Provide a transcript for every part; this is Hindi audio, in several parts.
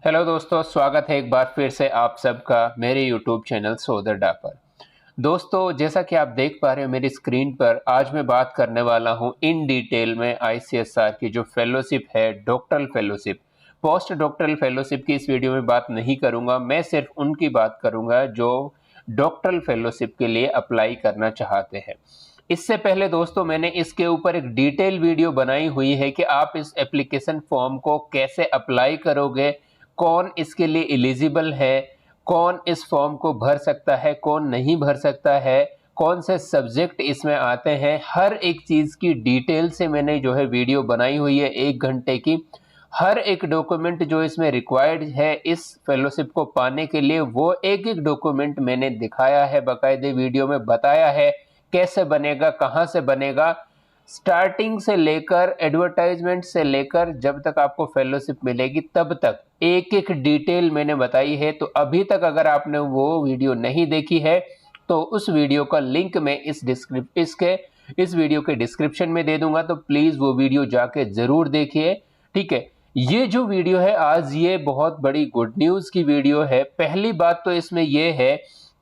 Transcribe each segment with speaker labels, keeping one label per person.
Speaker 1: हेलो दोस्तों, स्वागत है एक बार फिर से आप सबका मेरे यूट्यूब चैनल सोदरडा पर। दोस्तों, जैसा कि आप देख पा रहे हो मेरी स्क्रीन पर, आज मैं बात करने वाला हूं इन डिटेल में आईसीएसआर की जो फेलोशिप है, doctoral fellowship. Post doctoral fellowship की इस वीडियो में बात नहीं करूंगा, मैं सिर्फ उनकी बात करूंगा जो डॉक्टरल फेलोशिप के लिए अप्लाई करना चाहते हैं। इससे पहले दोस्तों, मैंने इसके ऊपर एक डिटेल वीडियो बनाई हुई है कि आप इस एप्लीकेशन फॉर्म को कैसे अप्लाई करोगे, कौन इसके लिए एलिजिबल है, कौन इस फॉर्म को भर सकता है, कौन नहीं भर सकता है, कौन से सब्जेक्ट इसमें आते हैं, हर एक चीज़ की डिटेल से मैंने जो है वीडियो बनाई हुई है 1 घंटे की। हर एक डॉक्यूमेंट जो इसमें रिक्वायर्ड है इस फेलोशिप को पाने के लिए, वो एक एक डॉक्यूमेंट मैंने दिखाया है, बाकायदे वीडियो में बताया है कैसे बनेगा, कहाँ से बनेगा, स्टार्टिंग से लेकर एडवर्टाइजमेंट से लेकर जब तक आपको फेलोशिप मिलेगी तब तक एक एक डिटेल मैंने बताई है। तो अभी तक अगर आपने वो वीडियो नहीं देखी है तो उस वीडियो का लिंक मैं इस वीडियो के डिस्क्रिप्शन में दे दूंगा, तो प्लीज वो वीडियो जाके जरूर देखिए। ठीक है, ये जो वीडियो है आज, ये बहुत बड़ी गुड न्यूज की वीडियो है। पहली बात तो इसमें यह है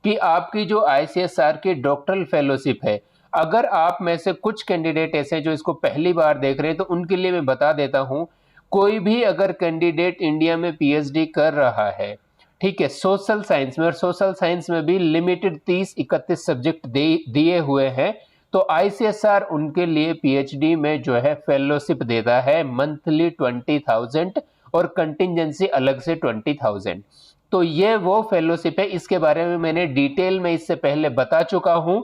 Speaker 1: कि आपकी जो आईसीएसआर की डॉक्टरल फेलोशिप है, अगर आप में से कुछ कैंडिडेट ऐसे जो इसको पहली बार देख रहे हैं तो उनके लिए मैं बता देता हूं, कोई भी अगर कैंडिडेट इंडिया में पीएचडी कर रहा है, ठीक है, सोशल साइंस में, और सोशल साइंस में भी लिमिटेड 30-31 सब्जेक्ट दिए हुए हैं, तो आईसीएसआर उनके लिए पीएचडी में जो है फेलोशिप देता है मंथली 20,000 और कंटिजेंसी अलग से 20,000। तो ये वो फेलोशिप है, इसके बारे में मैंने डिटेल में इससे पहले बता चुका हूं,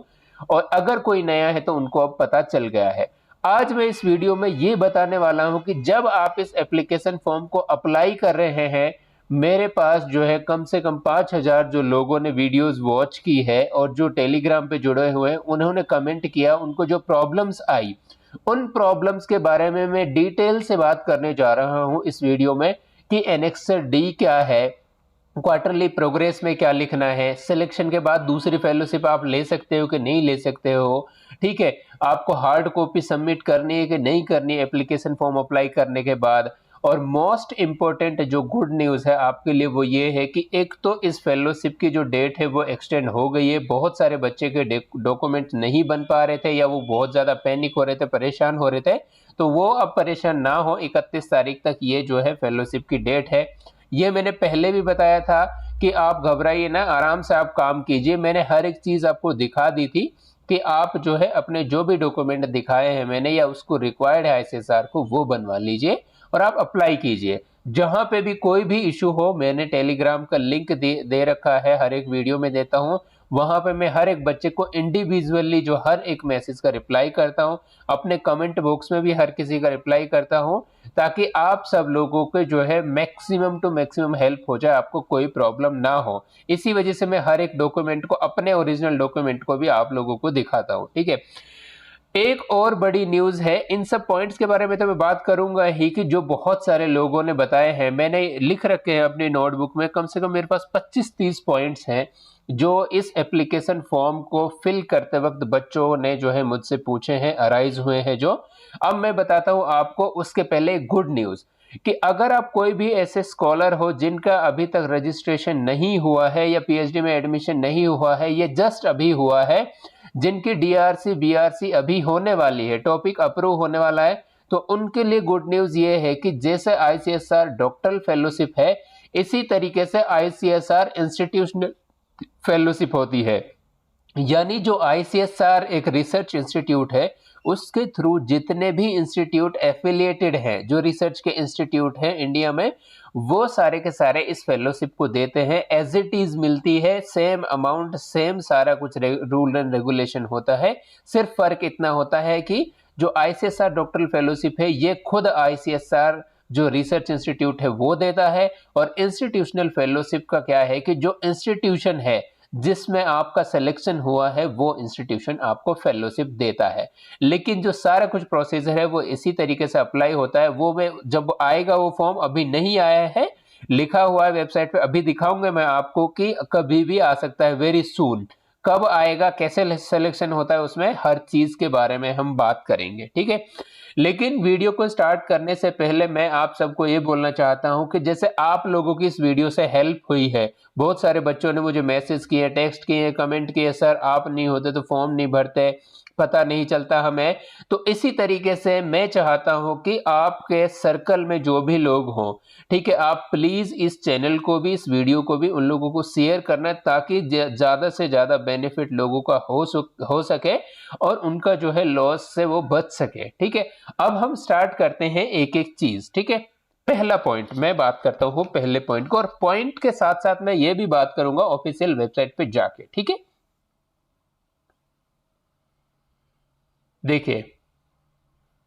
Speaker 1: और अगर कोई नया है तो उनको अब पता चल गया है। आज मैं इस वीडियो में ये बताने वाला हूं कि जब आप इस एप्लीकेशन फॉर्म को अप्लाई कर रहे हैं, मेरे पास जो है कम से कम 5,000 जो लोगों ने वीडियोस वॉच की है और जो टेलीग्राम पे जुड़े हुए हैं, उन्होंने कमेंट किया, उनको जो प्रॉब्लम्स आई, उन प्रॉब्लम्स के बारे में मैं डिटेल से बात करने जा रहा हूं इस वीडियो में कि एनेक्स डी क्या है, क्वार्टरली प्रोग्रेस में क्या लिखना है, सिलेक्शन के बाद दूसरी फेलोशिप आप ले सकते हो कि नहीं ले सकते हो, ठीक है, आपको हार्ड कॉपी सबमिट करनी है कि नहीं करनी है एप्लीकेशन फॉर्म अप्लाई करने के बाद। और मोस्ट इंपॉर्टेंट जो गुड न्यूज़ है आपके लिए वो ये है कि एक तो इस फेलोशिप की जो डेट है वो एक्सटेंड हो गई है। बहुत सारे बच्चे के डॉक्यूमेंट नहीं बन पा रहे थे या वो बहुत ज़्यादा पैनिक हो रहे थे, परेशान हो रहे थे, तो वो अब परेशान ना हो, 31 तारीख तक ये जो है फेलोशिप की डेट है। ये मैंने पहले भी बताया था कि आप घबराइए ना, आराम से आप काम कीजिए। मैंने हर एक चीज़ आपको दिखा दी थी कि आप जो है अपने जो भी डॉक्यूमेंट दिखाए हैं मैंने या उसको रिक्वायर्ड है आईसीएसआर को, वो बनवा लीजिए और आप अप्लाई कीजिए। जहां पे भी कोई भी इशू हो, मैंने टेलीग्राम का लिंक दे रखा है, हर एक वीडियो में देता हूं। वहां पे मैं हर एक बच्चे को इंडिविजुअली जो हर एक मैसेज का रिप्लाई करता हूं, अपने कमेंट बॉक्स में भी हर किसी का रिप्लाई करता हूं, ताकि आप सब लोगों के जो है मैक्सिमम टू मैक्सिमम हेल्प हो जाए, आपको कोई प्रॉब्लम ना हो। इसी वजह से मैं हर एक डॉक्यूमेंट को, अपने ओरिजिनल डॉक्यूमेंट को भी आप लोगों को दिखाता हूं। ठीक है, एक और बड़ी न्यूज है, इन सब पॉइंट्स के बारे में तो मैं बात करूंगा ही कि जो बहुत सारे लोगों ने बताए हैं, मैंने लिख रखे हैं अपनी नोटबुक में, कम से कम मेरे पास 25-30 पॉइंट्स हैं जो इस एप्लीकेशन फॉर्म को फिल करते वक्त बच्चों ने जो है मुझसे पूछे हैं, अराइज हुए हैं जो। अब मैं बताता हूं आपको। उसके पहले गुड न्यूज कि अगर आप कोई भी ऐसे स्कॉलर हो जिनका अभी तक रजिस्ट्रेशन नहीं हुआ है या पीएचडी में एडमिशन नहीं हुआ है, ये जस्ट अभी हुआ है, जिनकी डीआरसी बीआरसी अभी होने वाली है, टॉपिक अप्रूव होने वाला है, तो उनके लिए गुड न्यूज ये है कि जैसे आईसीएसआर डॉक्टरल फेलोशिप है, इसी तरीके से आईसीएसआर इंस्टीट्यूशनल फेलोशिप होती है। यानी जो आईसीएसआर एक रिसर्च इंस्टीट्यूट है, उसके थ्रू जितने भी इंस्टीट्यूट एफिलिएटेड हैं, जो रिसर्च के इंस्टीट्यूट हैं इंडिया में, वो सारे के सारे इस फेलोशिप को देते हैं। एज इट इज मिलती है, सेम अमाउंट, सेम सारा कुछ रूल एंड रेगुलेशन होता है। सिर्फ फर्क इतना होता है कि जो आईसीएसआर डॉक्टरल फेलोशिप है ये खुद आईसीएसआर जो रिसर्च इंस्टीट्यूट है वो देता है, और इंस्टीट्यूशनल फेलोशिप का क्या है कि जो इंस्टीट्यूशन है जिसमें आपका सिलेक्शन हुआ है वो इंस्टीट्यूशन आपको फेलोशिप देता है। लेकिन जो सारा कुछ प्रोसीजर है वो इसी तरीके से अप्लाई होता है। वो मैं जब आएगा वो फॉर्म, अभी नहीं आया है, लिखा हुआ है वेबसाइट पे, अभी दिखाऊंगा मैं आपको कि कभी भी आ सकता है, वेरी सून। कब आएगा, कैसे सिलेक्शन होता है, उसमें हर चीज के बारे में हम बात करेंगे। ठीक है, लेकिन वीडियो को स्टार्ट करने से पहले मैं आप सबको ये बोलना चाहता हूं कि जैसे आप लोगों की इस वीडियो से हेल्प हुई है, बहुत सारे बच्चों ने मुझे मैसेज किए, टेक्स्ट किए, कमेंट किए, सर आप नहीं होते तो फॉर्म नहीं भरते, पता नहीं चलता हमें। तो इसी तरीके से मैं चाहता हूं कि आपके सर्कल में जो भी लोग हों, ठीक है, आप प्लीज इस चैनल को भी, इस वीडियो को भी उन लोगों को शेयर करना, ताकि ज्यादा से ज्यादा बेनिफिट लोगों का हो सके और उनका जो है लॉस से वो बच सके। ठीक है, अब हम स्टार्ट करते हैं एक एक चीज। ठीक है, पहला पॉइंट मैं बात करता हूं, पहले पॉइंट को, और पॉइंट के साथ साथ मैं ये भी बात करूंगा ऑफिशियल वेबसाइट पे जाके। ठीक है, देखिए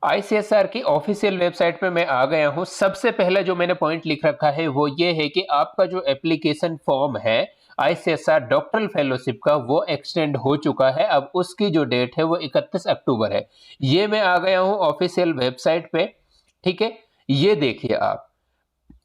Speaker 1: आईसीएसआर की ऑफिशियल वेबसाइट पे मैं आ गया हूं। सबसे पहला जो मैंने पॉइंट लिख रखा है वो ये है कि आपका जो एप्लीकेशन फॉर्म है आईसीएसआर डॉक्टरल फेलोशिप का, वो एक्सटेंड हो चुका है। अब उसकी जो डेट है वो 31 अक्टूबर है। ये मैं आ गया हूं ऑफिशियल वेबसाइट पे। ठीक है, ये देखिए आप,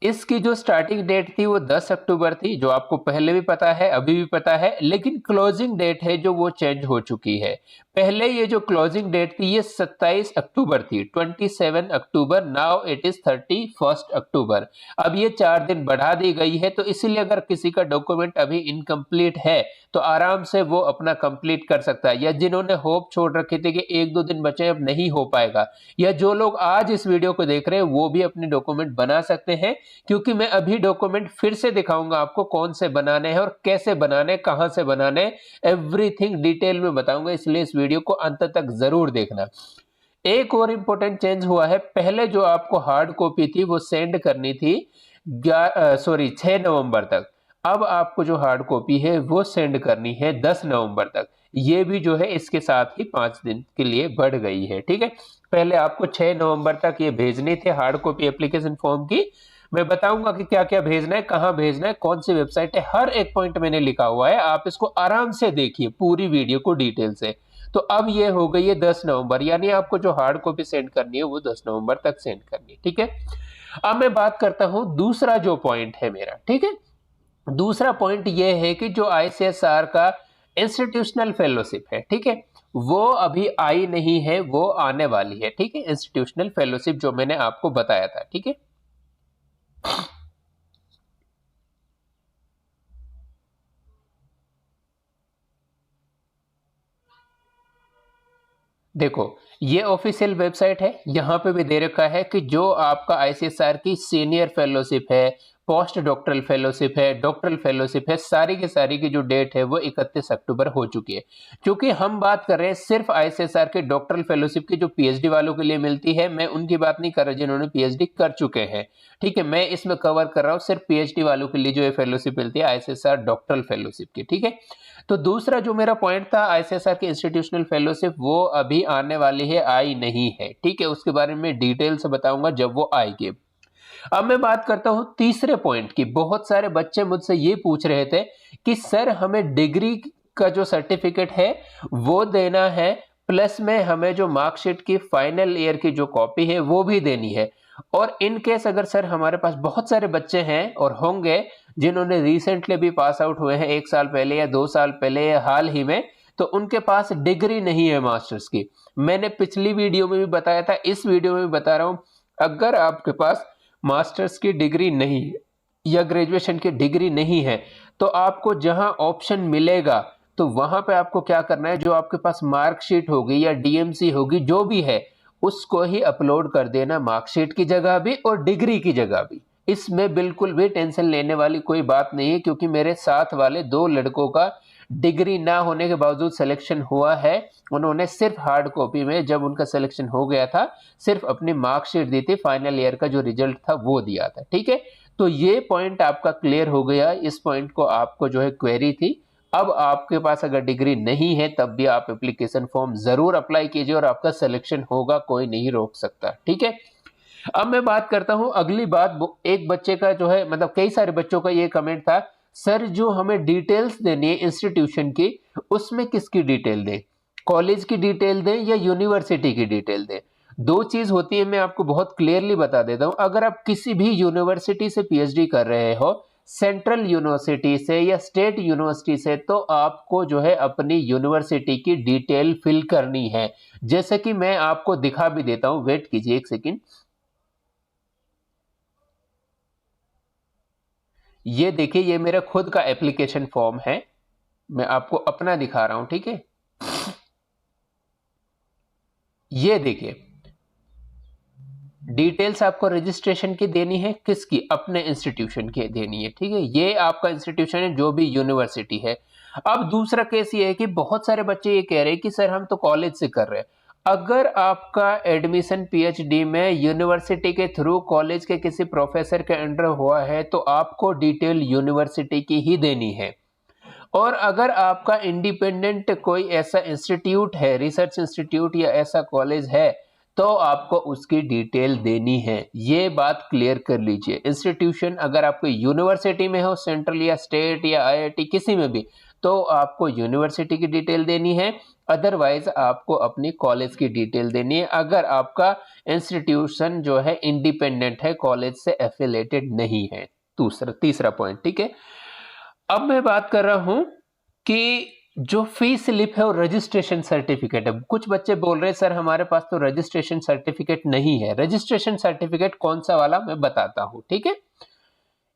Speaker 1: इसकी जो स्टार्टिंग डेट थी वो 10 अक्टूबर थी, जो आपको पहले भी पता है, अभी भी पता है, लेकिन क्लोजिंग डेट है जो वो चेंज हो चुकी है। पहले ये जो क्लोजिंग डेट थी ये 27 अक्टूबर थी, 27 अक्टूबर, नाउ इट इज 31 अक्टूबर। अब ये 4 दिन बढ़ा दी गई है, तो इसीलिए अगर किसी का डॉक्यूमेंट अभी इनकम्प्लीट है तो आराम से वो अपना कंप्लीट कर सकता है, या जिन्होंने होप छोड़ रखी थी कि 1-2 दिन बचे अब नहीं हो पाएगा, या जो लोग आज इस वीडियो को देख रहे हैं वो भी अपने डॉक्यूमेंट बना सकते हैं, क्योंकि मैं अभी डॉक्यूमेंट फिर से दिखाऊंगा आपको कौन से बनाने हैं और कैसे बनाने, कहां से बनाने, एवरीथिंग डिटेल में बताऊंगा, इसलिए इस वीडियो को अंत तक जरूर देखना। एक और इंपॉर्टेंट चेंज हुआ है, पहले जो आपको हार्ड कॉपी थी वो सेंड करनी थी 6 नवंबर तक, अब आपको जो हार्ड कॉपी है वो सेंड करनी है 10 नवंबर तक। ये भी जो है इसके साथ ही 5 दिन के लिए बढ़ गई है। ठीक है, पहले आपको 6 नवंबर तक ये भेजनी थी हार्ड कॉपी एप्लीकेशन फॉर्म की। मैं बताऊंगा कि क्या क्या भेजना है, कहां भेजना है, कौन सी वेबसाइट है, हर एक पॉइंट मैंने लिखा हुआ है, आप इसको आराम से देखिए पूरी वीडियो को डिटेल से। तो अब ये हो गई है 10 नवंबर, यानी आपको जो हार्ड कॉपी सेंड करनी है वो 10 नवंबर तक सेंड करनी है। ठीक है, अब मैं बात करता हूं दूसरा जो पॉइंट है मेरा। ठीक है, दूसरा पॉइंट ये है कि जो आईसीएसआर का इंस्टीट्यूशनल फेलोशिप है, ठीक है, वो अभी आई नहीं है, वो आने वाली है। ठीक है, इंस्टीट्यूशनल फेलोशिप जो मैंने आपको बताया था। ठीक है, देखो ये ऑफिशियल वेबसाइट है, यहां पे भी दे रखा है कि जो आपका आईसीएसआर की सीनियर फेलोशिप है, पोस्ट डॉक्टरल फेलोशिप है, डॉक्टरल फेलोशिप है, सारी की सारी की जो डेट है वो 31 अक्टूबर हो चुकी है। क्योंकि हम बात कर रहे हैं सिर्फ आईसीएसआर के डॉक्टरल फेलोशिप की जो पीएचडी वालों के लिए मिलती है, मैं उनकी बात नहीं कर रहा जिन्होंने पीएचडी कर चुके हैं। ठीक है, मैं इसमें कवर कर रहा हूं सिर्फ पीएचडी वालों के लिए जो ये फेलोशिप मिलती है आईसीएसआर डॉक्टरल फेलोशिप की। ठीक है, तो दूसरा जो मेरा पॉइंट था आईसीएसआर की इंस्टीट्यूशनल फेलोशिप, वो अभी आने वाली है, आई नहीं है। ठीक है, उसके बारे में डिटेल से बताऊंगा जब वो आएगी। अब मैं बात करता हूं तीसरे पॉइंट की। बहुत सारे बच्चे मुझसे ये पूछ रहे थे कि सर हमें डिग्री का जो सर्टिफिकेट है वो देना है, प्लस में हमें जो मार्कशीट की फाइनल ईयर की जो कॉपी है वो भी देनी है। और इन केस अगर सर हमारे पास बहुत सारे बच्चे हैं और होंगे जिन्होंने रिसेंटली भी पास आउट हुए हैं, 1 साल पहले या 2 साल पहले या हाल ही में, तो उनके पास डिग्री नहीं है मास्टर्स की। मैंने पिछली वीडियो में भी बताया था, इस वीडियो में भी बता रहा हूं, अगर आपके पास मास्टर्स की डिग्री नहीं है या ग्रेजुएशन की डिग्री नहीं है, तो आपको जहां ऑप्शन मिलेगा तो वहां पे आपको क्या करना है, जो आपके पास मार्कशीट होगी या डीएमसी होगी जो भी है उसको ही अपलोड कर देना, मार्कशीट की जगह भी और डिग्री की जगह भी। इसमें बिल्कुल भी टेंशन लेने वाली कोई बात नहीं है, क्योंकि मेरे साथ वाले 2 लड़कों का डिग्री ना होने के बावजूद सिलेक्शन हुआ है। उन्होंने सिर्फ हार्ड कॉपी में, जब उनका सिलेक्शन हो गया था, सिर्फ अपनी मार्कशीट दी थी, फाइनल ईयर का जो रिजल्ट था वो दिया था। ठीक है, तो ये पॉइंट आपका क्लियर हो गया। इस पॉइंट को आपको जो है क्वेरी थी। अब आपके पास अगर डिग्री नहीं है तब भी आप एप्लीकेशन फॉर्म जरूर अप्लाई कीजिए और आपका सिलेक्शन होगा, कोई नहीं रोक सकता। ठीक है, अब मैं बात करता हूं अगली बात। एक बच्चे का जो है, मतलब कई सारे बच्चों का ये कमेंट था, सर जो हमें डिटेल्स देनी है इंस्टीट्यूशन की, उसमें किसकी डिटेल दें, कॉलेज की डिटेल दें या यूनिवर्सिटी की डिटेल दें? दो चीज होती है, मैं आपको बहुत क्लियरली बता देता हूं। अगर आप किसी भी यूनिवर्सिटी से पीएचडी कर रहे हो, सेंट्रल यूनिवर्सिटी से या स्टेट यूनिवर्सिटी से, तो आपको जो है अपनी यूनिवर्सिटी की डिटेल फिल करनी है। जैसे कि मैं आपको दिखा भी देता हूं, वेट कीजिए एक सेकंड। ये देखिए, ये मेरा खुद का एप्लीकेशन फॉर्म है, मैं आपको अपना दिखा रहा हूं, ठीक है। ये देखिए, डिटेल्स आपको रजिस्ट्रेशन की देनी है, किसकी? अपने इंस्टीट्यूशन की देनी है, ठीक है। ये आपका इंस्टीट्यूशन है, जो भी यूनिवर्सिटी है। अब दूसरा केस ये है कि बहुत सारे बच्चे ये कह रहे हैं कि सर हम तो कॉलेज से कर रहे हैं। अगर आपका एडमिशन पीएचडी में यूनिवर्सिटी के थ्रू कॉलेज के किसी प्रोफेसर के अंडर हुआ है, तो आपको डिटेल यूनिवर्सिटी की ही देनी है। और अगर आपका इंडिपेंडेंट कोई ऐसा इंस्टीट्यूट है, रिसर्च इंस्टीट्यूट या ऐसा कॉलेज है, तो आपको उसकी डिटेल देनी है। ये बात क्लियर कर लीजिए। इंस्टीट्यूशन अगर आपको यूनिवर्सिटी में हो, सेंट्रल या स्टेट या आईआईटी किसी में भी, तो आपको यूनिवर्सिटी की डिटेल देनी है। अदरवाइज आपको अपनी कॉलेज की डिटेल देनी है, अगर आपका इंस्टीट्यूशन जो है इंडिपेंडेंट है, कॉलेज से एफिलेटेड नहीं है। तीसरा पॉइंट, ठीक है। अब मैं बात कर रहा हूं कि जो फी स्लिप है और रजिस्ट्रेशन सर्टिफिकेट है। कुछ बच्चे बोल रहे हैं सर हमारे पास तो रजिस्ट्रेशन सर्टिफिकेट नहीं है। रजिस्ट्रेशन सर्टिफिकेट कौन सा वाला, मैं बताता हूं, ठीक है।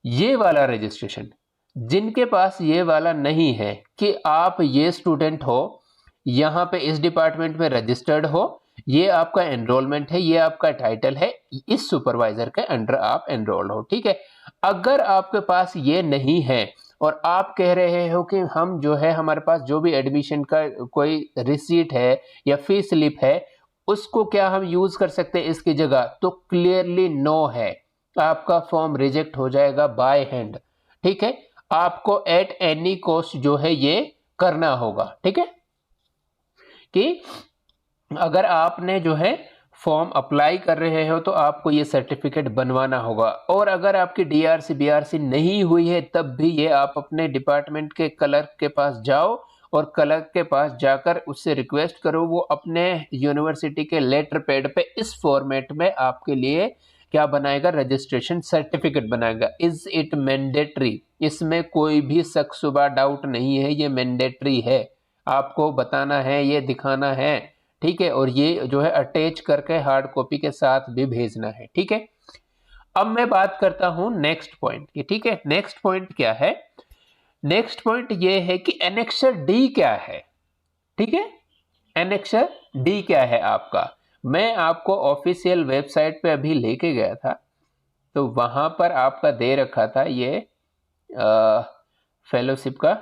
Speaker 1: ये वाला रजिस्ट्रेशन, जिनके पास ये वाला नहीं है कि आप ये स्टूडेंट हो, यहां पे इस डिपार्टमेंट में रजिस्टर्ड हो, ये आपका एनरोलमेंट है, ये आपका टाइटल है, इस सुपरवाइजर के अंडर आप एनरोल्ड हो, ठीक है। अगर आपके पास ये नहीं है और आप कह रहे हो कि हम जो है, हमारे पास जो भी एडमिशन का कोई रिसीट है या फी स्लिप है, उसको क्या हम यूज कर सकते हैं इसकी जगह, तो क्लियरली नो है। आपका फॉर्म रिजेक्ट हो जाएगा बाय हैंड, ठीक है। आपको एट एनी कॉस्ट जो है ये करना होगा, ठीक है। कि अगर आपने जो है फॉर्म अप्लाई कर रहे हो, तो आपको ये सर्टिफिकेट बनवाना होगा। और अगर आपकी डीआरसी बीआरसी नहीं हुई है, तब भी ये आप अपने डिपार्टमेंट के क्लर्क के पास जाओ और क्लर्क के पास जाकर उससे रिक्वेस्ट करो, वो अपने यूनिवर्सिटी के लेटर पैड पे इस फॉर्मेट में आपके लिए क्या बनाएगा, रजिस्ट्रेशन सर्टिफिकेट बनाएगा। Is it mandatory? इसमें कोई भी शक शुबा डाउट नहीं है, ये मैंडेटरी है, आपको बताना है, ये दिखाना है, ठीक है। और ये जो है अटैच करके हार्ड कॉपी के साथ भी भेजना है, ठीक है। अब मैं बात करता हूं नेक्स्ट पॉइंट की, ठीक है। नेक्स्ट पॉइंट क्या है? नेक्स्ट पॉइंट ये है कि एनेक्सर डी क्या है, ठीक है। एनेक्सर डी क्या है आपका? मैं आपको ऑफिशियल वेबसाइट पे अभी लेके गया था, तो वहां पर आपका दे रखा था ये फेलोशिप का,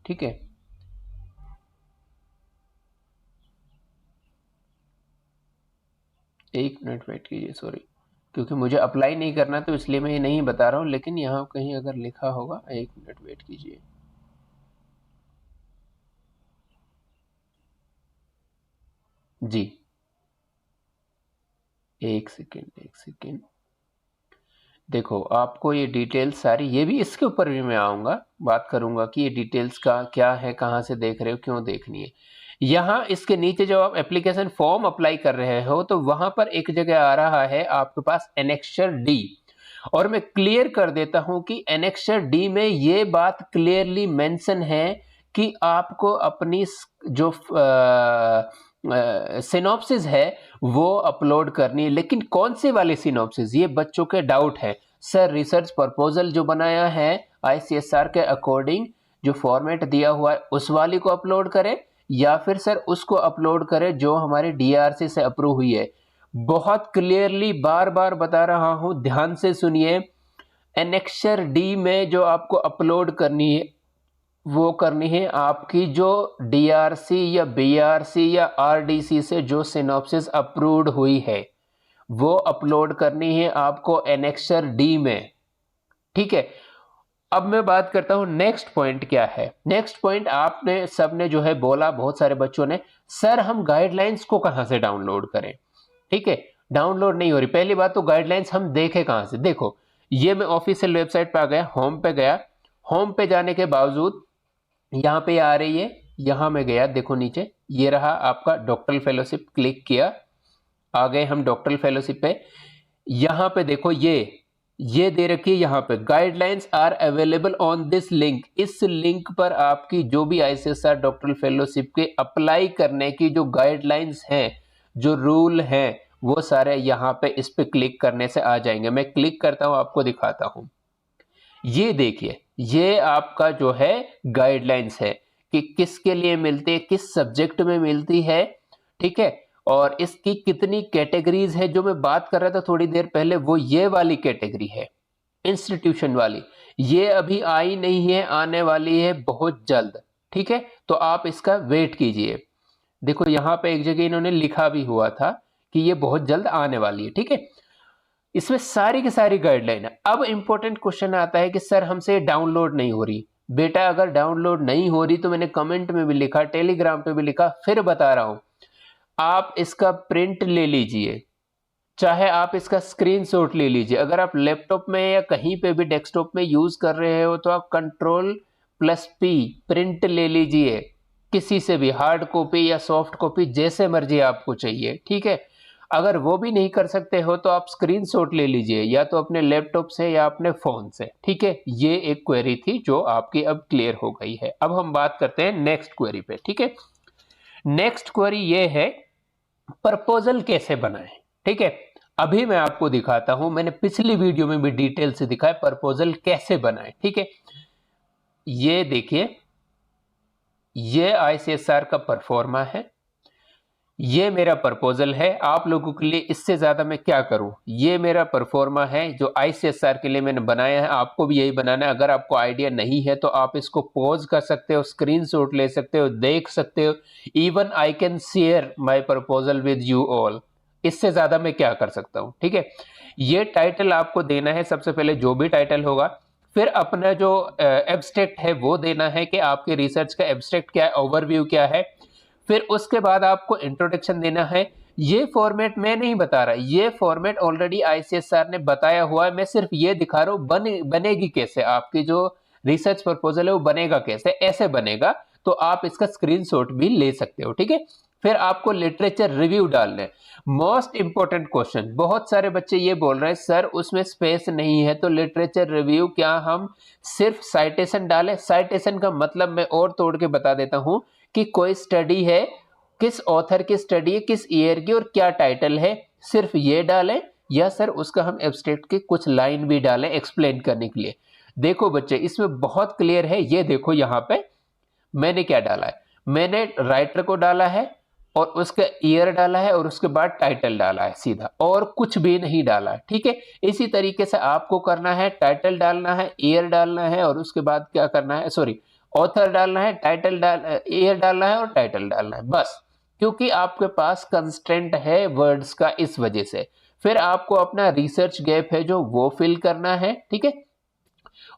Speaker 1: ठीक है। एक मिनट वेट कीजिए, सॉरी, क्योंकि मुझे अप्लाई नहीं करना, तो इसलिए मैं ये नहीं बता रहा हूँ, लेकिन यहाँ कहीं अगर लिखा होगा, एक मिनट वेट कीजिए। जी, एक सेकेंड एक सेकेंड। देखो, आपको ये डिटेल्स सारी, ये भी इसके ऊपर भी मैं आऊँगा, बात करूँगा कि ये डिटेल्स का क्या है, कहाँ से देख रहे हो, क्यों देखनी है। यहाँ इसके नीचे जब आप एप्लीकेशन फॉर्म अप्लाई कर रहे हो, तो वहाँ पर एक जगह आ रहा है आपके पास एनेक्सर डी। और मैं क्लियर कर देता हूं कि एनेक्सर डी में ये बात क्लियरली मेंशन है कि आपको अपनी जो सिनॉप्सिस है वो अपलोड करनी है। लेकिन कौन से वाले सिनॉप्सिस, ये बच्चों के डाउट है। सर रिसर्च प्रपोजल जो बनाया है आईसीएसआर के अकॉर्डिंग, जो फॉर्मेट दिया हुआ है उस वाली को अपलोड करें, या फिर सर उसको अपलोड करें जो हमारे डीआरसी से अप्रूव हुई है। बहुत क्लियरली बार बार बता रहा हूं, ध्यान से सुनिए। एनेक्सर डी में जो आपको अपलोड करनी है, वो करनी है आपकी जो डीआरसी या बीआरसी या आरडीसी से जो सिनॉप्सिस अप्रूव्ड हुई है, वो अपलोड करनी है आपको एनेक्सर डी में, ठीक है। अब मैं बात करता हूं नेक्स्ट पॉइंट क्या है। नेक्स्ट पॉइंट आपने सबने जो है बोला, बहुत सारे बच्चों ने, सर हम गाइडलाइंस को कहां से डाउनलोड करें, ठीक है। डाउनलोड नहीं हो रही। पहली बात तो गाइडलाइंस हम देखें कहां से? देखो, ये मैं ऑफिशियल वेबसाइट पे आ गया, होम पे गया। होम पे जाने के बावजूद यहाँ पे आ रही है, यहाँ मैं गया, देखो नीचे ये रहा आपका डॉक्टरल फेलोशिप, क्लिक किया, आ गए हम डॉक्टरल फेलोशिप पे। यहाँ पे देखो ये दे रखी है, यहाँ पे guidelines are available on this link. इस लिंक पर आपकी जो भी आईसीएसआर डॉक्टरल फेलोशिप के अप्लाई करने की जो गाइडलाइंस हैं, जो रूल हैं, वो सारे यहाँ पे इस पे क्लिक करने से आ जाएंगे। मैं क्लिक करता हूँ, आपको दिखाता हूँ। ये देखिए, ये आपका जो है गाइडलाइंस है कि किसके लिए मिलती है, किस सब्जेक्ट में मिलती है, ठीक है, और इसकी कितनी कैटेगरीज है। जो मैं बात कर रहा था थोड़ी देर पहले, वो ये वाली कैटेगरी है, इंस्टीट्यूशन वाली। ये अभी आई नहीं है, आने वाली है बहुत जल्द, ठीक है। तो आप इसका वेट कीजिए। देखो यहाँ पे एक जगह इन्होंने लिखा भी हुआ था कि ये बहुत जल्द आने वाली है, ठीक है। इसमें सारी की सारी गाइडलाइन है। अब इंपॉर्टेंट क्वेश्चन आता है कि सर हमसे डाउनलोड नहीं हो रही। बेटा अगर डाउनलोड नहीं हो रही तो मैंने कमेंट में भी लिखा, टेलीग्राम पे भी लिखा, फिर बता रहा हूं, आप इसका प्रिंट ले लीजिए, चाहे आप इसका स्क्रीनशॉट ले लीजिए। अगर आप लैपटॉप में या कहीं पे भी डेस्कटॉप में यूज कर रहे हो तो आप Ctrl+P प्रिंट ले लीजिए, किसी से भी, हार्ड कॉपी या सॉफ्ट कॉपी, जैसे मर्जी आपको चाहिए, ठीक है। अगर वो भी नहीं कर सकते हो तो आप स्क्रीनशॉट ले लीजिए, या तो अपने लैपटॉप से या अपने फोन से, ठीक है। ये एक क्वेरी थी जो आपकी अब क्लियर हो गई है। अब हम बात करते हैं नेक्स्ट क्वेरी पे, ठीक है। नेक्स्ट क्वेरी ये है, प्रपोजल कैसे बनाएं, ठीक है। अभी मैं आपको दिखाता हूं, मैंने पिछली वीडियो में भी डिटेल से दिखाया प्रपोजल कैसे बनाएं, ठीक है। ये देखिए, ये आईसीएसआर का परफॉर्मा है, ये मेरा प्रपोजल है। आप लोगों के लिए इससे ज्यादा मैं क्या करूं। ये मेरा परफॉर्मा है जो आईसीएसआर के लिए मैंने बनाया है, आपको भी यही बनाना है। अगर आपको आइडिया नहीं है तो आप इसको पॉज कर सकते हो, स्क्रीनशॉट ले सकते हो, देख सकते हो। Even I can share my proposal with you all. इससे ज्यादा मैं क्या कर सकता हूं, ठीक है। ये टाइटल आपको देना है, सबसे पहले जो भी टाइटल होगा। फिर अपना जो एब्स्ट्रैक्ट है वो देना है कि आपके रिसर्च का एब्स्ट्रैक्ट क्या है, ओवरव्यू क्या है। फिर उसके बाद आपको इंट्रोडक्शन देना है। ये फॉर्मेट मैं नहीं बता रहा, ये फॉर्मेट ऑलरेडी आईसीएसआर ने बताया हुआ है, मैं सिर्फ ये दिखा रहा हूं बनेगी कैसे, आपकी जो रिसर्च प्रपोजल है वो बनेगा कैसे। ऐसे बनेगा, तो आप इसका स्क्रीनशॉट भी ले सकते हो, ठीक है। फिर आपको लिटरेचर रिव्यू डालना है। मोस्ट इंपॉर्टेंट क्वेश्चन, बहुत सारे बच्चे ये बोल रहे हैं सर उसमें स्पेस नहीं है, तो लिटरेचर रिव्यू क्या हम सिर्फ साइटेशन डालें। साइटेशन का मतलब मैं और तोड़ के बता देता हूं कि कोई स्टडी है, किस ऑथर की स्टडी है, किस ईयर की और क्या टाइटल है, सिर्फ ये डालें, या सर उसका हम एब्स्ट्रैक्ट के कुछ लाइन भी डालें एक्सप्लेन करने के लिए। देखो बच्चे, इसमें बहुत क्लियर है। ये देखो यहाँ पे मैंने क्या डाला है, मैंने राइटर को डाला है और उसका ईयर डाला है और उसके बाद टाइटल डाला है सीधा, और कुछ भी नहीं डाला है, ठीक है। इसी तरीके से आपको करना है, टाइटल डालना है, ईयर डालना है, और उसके बाद क्या करना है, सॉरी, ऑथर डालना है, ईयर डालना है और टाइटल डालना है, बस। क्योंकि आपके पास कंस्ट्रेंट है वर्ड्स का, इस वजह से। फिर आपको अपना रिसर्च गैप है जो वो फिल करना है, ठीक है।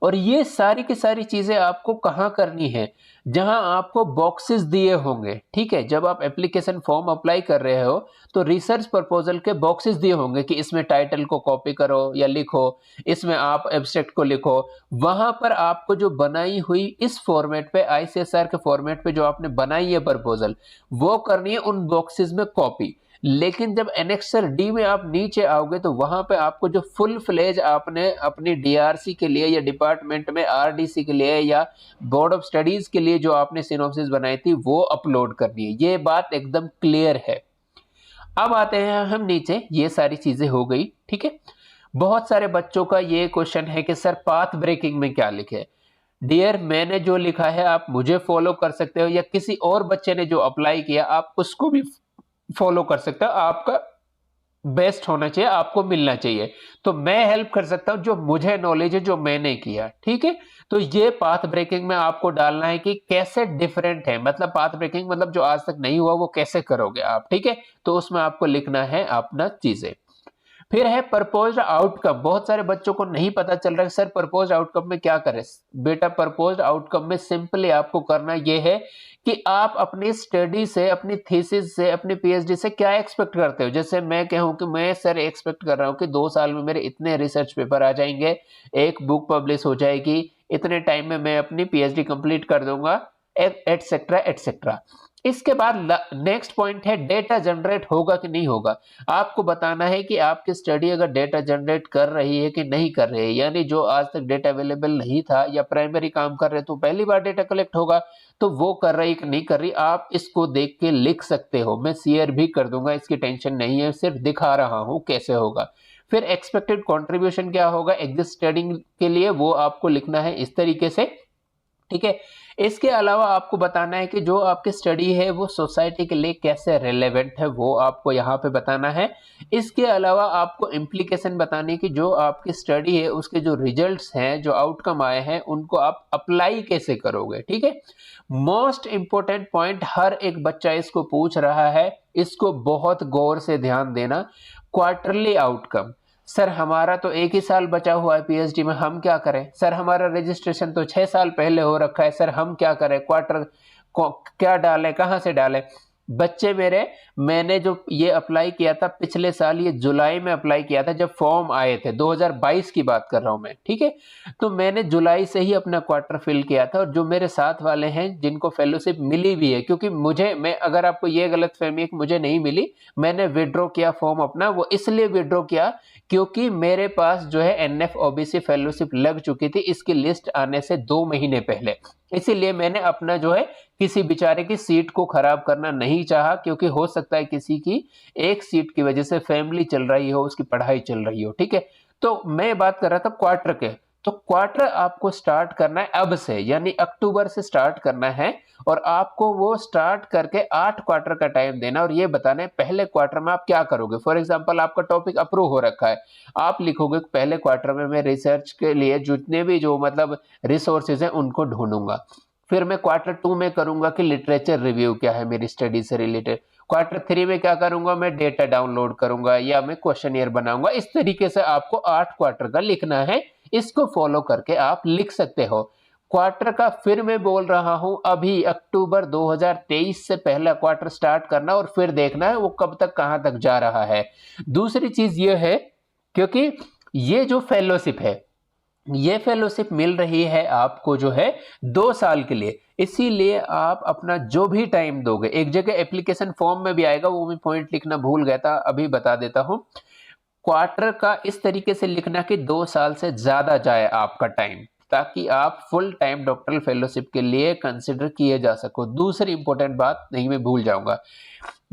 Speaker 1: और ये सारी की सारी चीजें आपको कहाँ करनी है, जहां आपको बॉक्सेस दिए होंगे, ठीक है। जब आप एप्लीकेशन फॉर्म अप्लाई कर रहे हो तो रिसर्च प्रपोजल के बॉक्सेस दिए होंगे कि इसमें टाइटल को कॉपी करो या लिखो, इसमें आप एब्स्ट्रैक्ट को लिखो। वहां पर आपको जो बनाई हुई इस फॉर्मेट पे, आईसीएसआर के फॉर्मेट पे जो आपने बनाई है प्रपोजल, वो करनी है उन बॉक्सेस में कॉपी। लेकिन जब एनेक्सर डी में आप नीचे आओगे तो वहां पे आपको जो फुल फ्लेज आपने अपनी डीआरसी के लिए या डिपार्टमेंट में आरडीसी के लिए या बोर्ड ऑफ स्टडीज के लिए जो आपने सिनॉप्सिस बनाई थी वो अपलोड करनी है। ये बात एकदम क्लियर है। अब आते हैं हम नीचे, ये सारी चीजें हो गई, ठीक है। बहुत सारे बच्चों का ये क्वेश्चन है कि सर पाथ ब्रेकिंग में क्या लिखे। डियर, मैंने जो लिखा है आप मुझे फॉलो कर सकते हो, या किसी और बच्चे ने जो अप्लाई किया आप उसको भी फॉलो कर सकते हो। आपका बेस्ट होना चाहिए, आपको मिलना चाहिए। तो मैं हेल्प कर सकता हूं जो मुझे नॉलेज है, जो मैंने किया, ठीक है। तो ये पाथ ब्रेकिंग में आपको डालना है कि कैसे डिफरेंट है, मतलब पाथ ब्रेकिंग मतलब जो आज तक नहीं हुआ वो कैसे करोगे आप, ठीक है। तो उसमें आपको लिखना है अपना चीजें। फिर है प्रपोज्ड आउटकम। बहुत सारे बच्चों को नहीं पता चल रहा है सर प्रपोज्ड आउटकम में क्या करें। बेटा, प्रपोज्ड आउटकम में सिंपली आपको करना यह है कि आप अपनी स्टडी से, अपनी थीसिस से, अपनी पीएचडी से क्या एक्सपेक्ट करते हो। जैसे मैं कहूं कि मैं सर एक्सपेक्ट कर रहा हूं कि 2 साल में मेरे इतने रिसर्च पेपर आ जाएंगे, एक बुक पब्लिश हो जाएगी, इतने टाइम में मैं अपनी पीएचडी कंप्लीट कर दूंगा, एटसेट्रा एटसेट्रा। इसके बाद नेक्स्ट पॉइंट है डेटा जनरेट होगा कि नहीं होगा। आपको बताना है कि आपकी स्टडी अगर डेटा जनरेट कर रही है कि नहीं कर रही है, यानी जो आज तक डेटा अवेलेबल नहीं था या प्राइमरी काम कर रहे तो पहली बार डेटा कलेक्ट होगा, तो वो कर रही कि नहीं कर रही, आप इसको देख के लिख सकते हो। मैं शेयर भी कर दूंगा, इसकी टेंशन नहीं है, सिर्फ दिखा रहा हूं कैसे होगा। फिर एक्सपेक्टेड कंट्रीब्यूशन क्या होगा एग्जिस्टिंग के लिए, वो आपको लिखना है इस तरीके से, ठीक है। इसके अलावा आपको बताना है कि जो आपकी स्टडी है वो सोसाइटी के लिए कैसे रिलेवेंट है, वो आपको यहाँ पे बताना है। इसके अलावा आपको इम्प्लीकेशन बताने की, जो आपकी स्टडी है उसके जो रिजल्ट्स हैं, जो आउटकम आए हैं, उनको आप अप्लाई कैसे करोगे, ठीक है। मोस्ट इंपॉर्टेंट पॉइंट, हर एक बच्चा इसको पूछ रहा है, इसको बहुत गौर से ध्यान देना। क्वार्टरली आउटकम, सर हमारा तो एक ही साल बचा हुआ है पीएचडी में, हम क्या करें? सर हमारा रजिस्ट्रेशन तो 6 साल पहले हो रखा है, सर हम क्या करें? क्वार्टर क्या डालें, कहां से डालें? बच्चे मेरे, मैंने जो ये अप्लाई किया था पिछले साल, ये जुलाई में अप्लाई किया था जब फॉर्म आए थे, 2022 की बात कर रहा हूं मैं, ठीक है। तो मैंने जुलाई से ही अपना क्वार्टर फिल किया था, और जो मेरे साथ वाले हैं जिनको फेलोशिप मिली भी है, क्योंकि मैं अगर आपको ये गलत फहमी है कि मुझे नहीं मिली, मैंने विड्रॉ किया फॉर्म अपना, वो इसलिए विड्रॉ किया क्योंकि मेरे पास जो है एनएफ ओबीसी फेलोशिप लग चुकी थी इसकी लिस्ट आने से 2 महीने पहले। इसीलिए मैंने अपना जो है किसी बेचारे की सीट को खराब करना नहीं चाहा, क्योंकि हो सकता है किसी की एक सीट की वजह से फैमिली चल रही हो, उसकी पढ़ाई चल रही हो, ठीक है। तो मैं बात कर रहा था क्वार्टर के, तो क्वार्टर आपको स्टार्ट करना है अब से, यानी अक्टूबर से स्टार्ट करना है, और आपको वो स्टार्ट करके 8 क्वार्टर का टाइम देना, और ये बताना है पहले क्वार्टर में आप क्या करोगे। फॉर एग्जांपल आपका टॉपिक अप्रूव हो रखा है, आप लिखोगे पहले क्वार्टर में मैं रिसर्च के लिए जितने भी जो मतलब रिसोर्सेज हैं उनको ढूंढूंगा। फिर मैं क्वार्टर 2 में करूंगा कि लिटरेचर रिव्यू क्या है मेरी स्टडी से रिलेटेड। क्वार्टर 3 में क्या करूंगा, मैं डेटा डाउनलोड करूंगा या मैं क्वेश्चनियर बनाऊंगा। इस तरीके से आपको 8 क्वार्टर का लिखना है, इसको फॉलो करके आप लिख सकते हो। क्वार्टर का फिर मैं बोल रहा हूं, अभी अक्टूबर 2023 से पहला क्वार्टर स्टार्ट करना, और फिर देखना है वो कब तक कहां तक जा रहा है। दूसरी चीज ये है, क्योंकि ये जो फेलोशिप है, ये फेलोशिप मिल रही है आपको जो है 2 साल के लिए, इसीलिए आप अपना जो भी टाइम दोगे, एक जगह एप्लीकेशन फॉर्म में भी आएगा, वो मैं पॉइंट लिखना भूल गया था, अभी बता देता हूं। क्वार्टर का इस तरीके से लिखना कि 2 साल से ज्यादा जाए आपका टाइम, ताकि आप फुल टाइम डॉक्टरल फेलोशिप के लिए कंसिडर किए जा सको। दूसरी इंपॉर्टेंट बात नहीं मैं भूल जाऊंगा,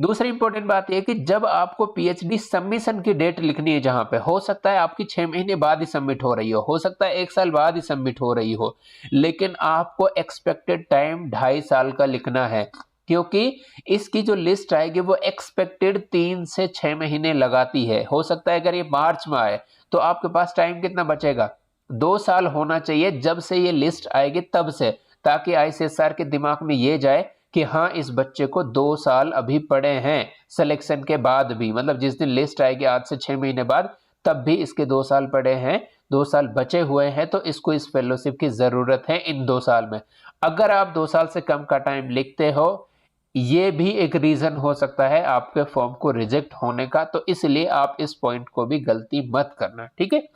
Speaker 1: दूसरी इंपॉर्टेंट बात यह कि जब आपको पीएचडी सबमिशन की डेट लिखनी है, जहां पे हो सकता है आपकी 6 महीने बाद ही सबमिट हो रही हो सकता है 1 साल बाद ही सबमिट हो रही हो, लेकिन आपको एक्सपेक्टेड टाइम 2.5 साल का लिखना है, क्योंकि इसकी जो लिस्ट आएगी वो एक्सपेक्टेड 3 से 6 महीने लगाती है। हो सकता है अगर ये मार्च में आए तो आपके पास टाइम कितना बचेगा, 2 साल होना चाहिए जब से ये लिस्ट आएगी तब से, ताकि आईसीएसआर के दिमाग में ये जाए कि हाँ इस बच्चे को 2 साल अभी पड़े हैं सिलेक्शन के बाद भी, मतलब जिस दिन लिस्ट आएगी आज से 6 महीने बाद, तब भी इसके 2 साल पड़े हैं, 2 साल बचे हुए हैं, तो इसको इस फेलोशिप की जरूरत है इन 2 साल में। अगर आप 2 साल से कम का टाइम लिखते हो, ये भी एक रीजन हो सकता है आपके फॉर्म को रिजेक्ट होने का, तो इसलिए आप इस पॉइंट को भी गलती मत करना, ठीक है।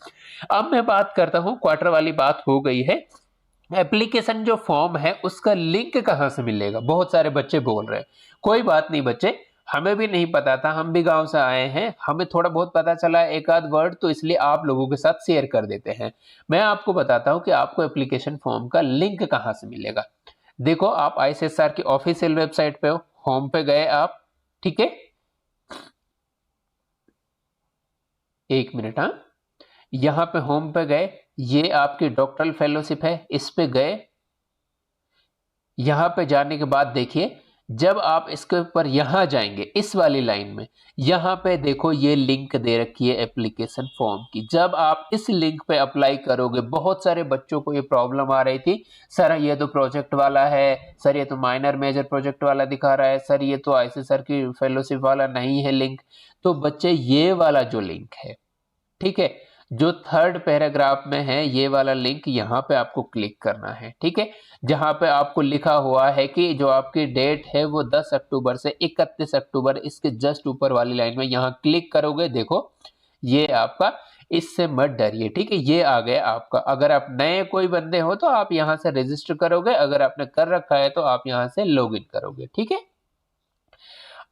Speaker 1: अब मैं बात करता हूं, क्वार्टर वाली बात हो गई है, एप्लीकेशन जो फॉर्म है उसका लिंक कहां से मिलेगा, बहुत सारे बच्चे बोल रहे हैं। कोई बात नहीं बच्चे, हमें भी नहीं पता था, हम भी गांव से आए हैं, हमें थोड़ा बहुत पता चला एक आध वर्ड, तो इसलिए आप लोगों के साथ शेयर कर देते हैं। मैं आपको बताता हूं कि आपको एप्लीकेशन फॉर्म का लिंक कहां से मिलेगा। देखो आप आईसीएसआर की ऑफिशियल वेबसाइट पे हो, होम पे गए आप, ठीक है, 1 मिनट, हाँ, यहां पे होम पे गए, ये आपकी डॉक्टरल फेलोशिप है, इस पे गए। यहां पे जाने के बाद देखिए, जब आप इसके ऊपर यहां जाएंगे इस वाली लाइन में, यहां पे देखो ये लिंक दे रखी है एप्लीकेशन फॉर्म की। जब आप इस लिंक पे अप्लाई करोगे, बहुत सारे बच्चों को ये प्रॉब्लम आ रही थी, सर ये तो प्रोजेक्ट वाला है, सर ये तो माइनर मेजर प्रोजेक्ट वाला दिखा रहा है, सर ये तो आईसीएसआर की फेलोशिप वाला नहीं है लिंक। तो बच्चे ये वाला जो लिंक है, ठीक है, जो 3rd पैराग्राफ में है, ये वाला लिंक यहां पे आपको क्लिक करना है, ठीक है, जहां पे आपको लिखा हुआ है कि जो आपकी डेट है वो 10 अक्टूबर से 31 अक्टूबर, इसके जस्ट ऊपर वाली लाइन में यहां क्लिक करोगे, देखो ये आपका, इससे मत डरिए, ठीक है, ये आ गया आपका। अगर आप नए कोई बंदे हो तो आप यहां से रजिस्टर करोगे, अगर आपने कर रखा है तो आप यहां से लॉग इन करोगे, ठीक है।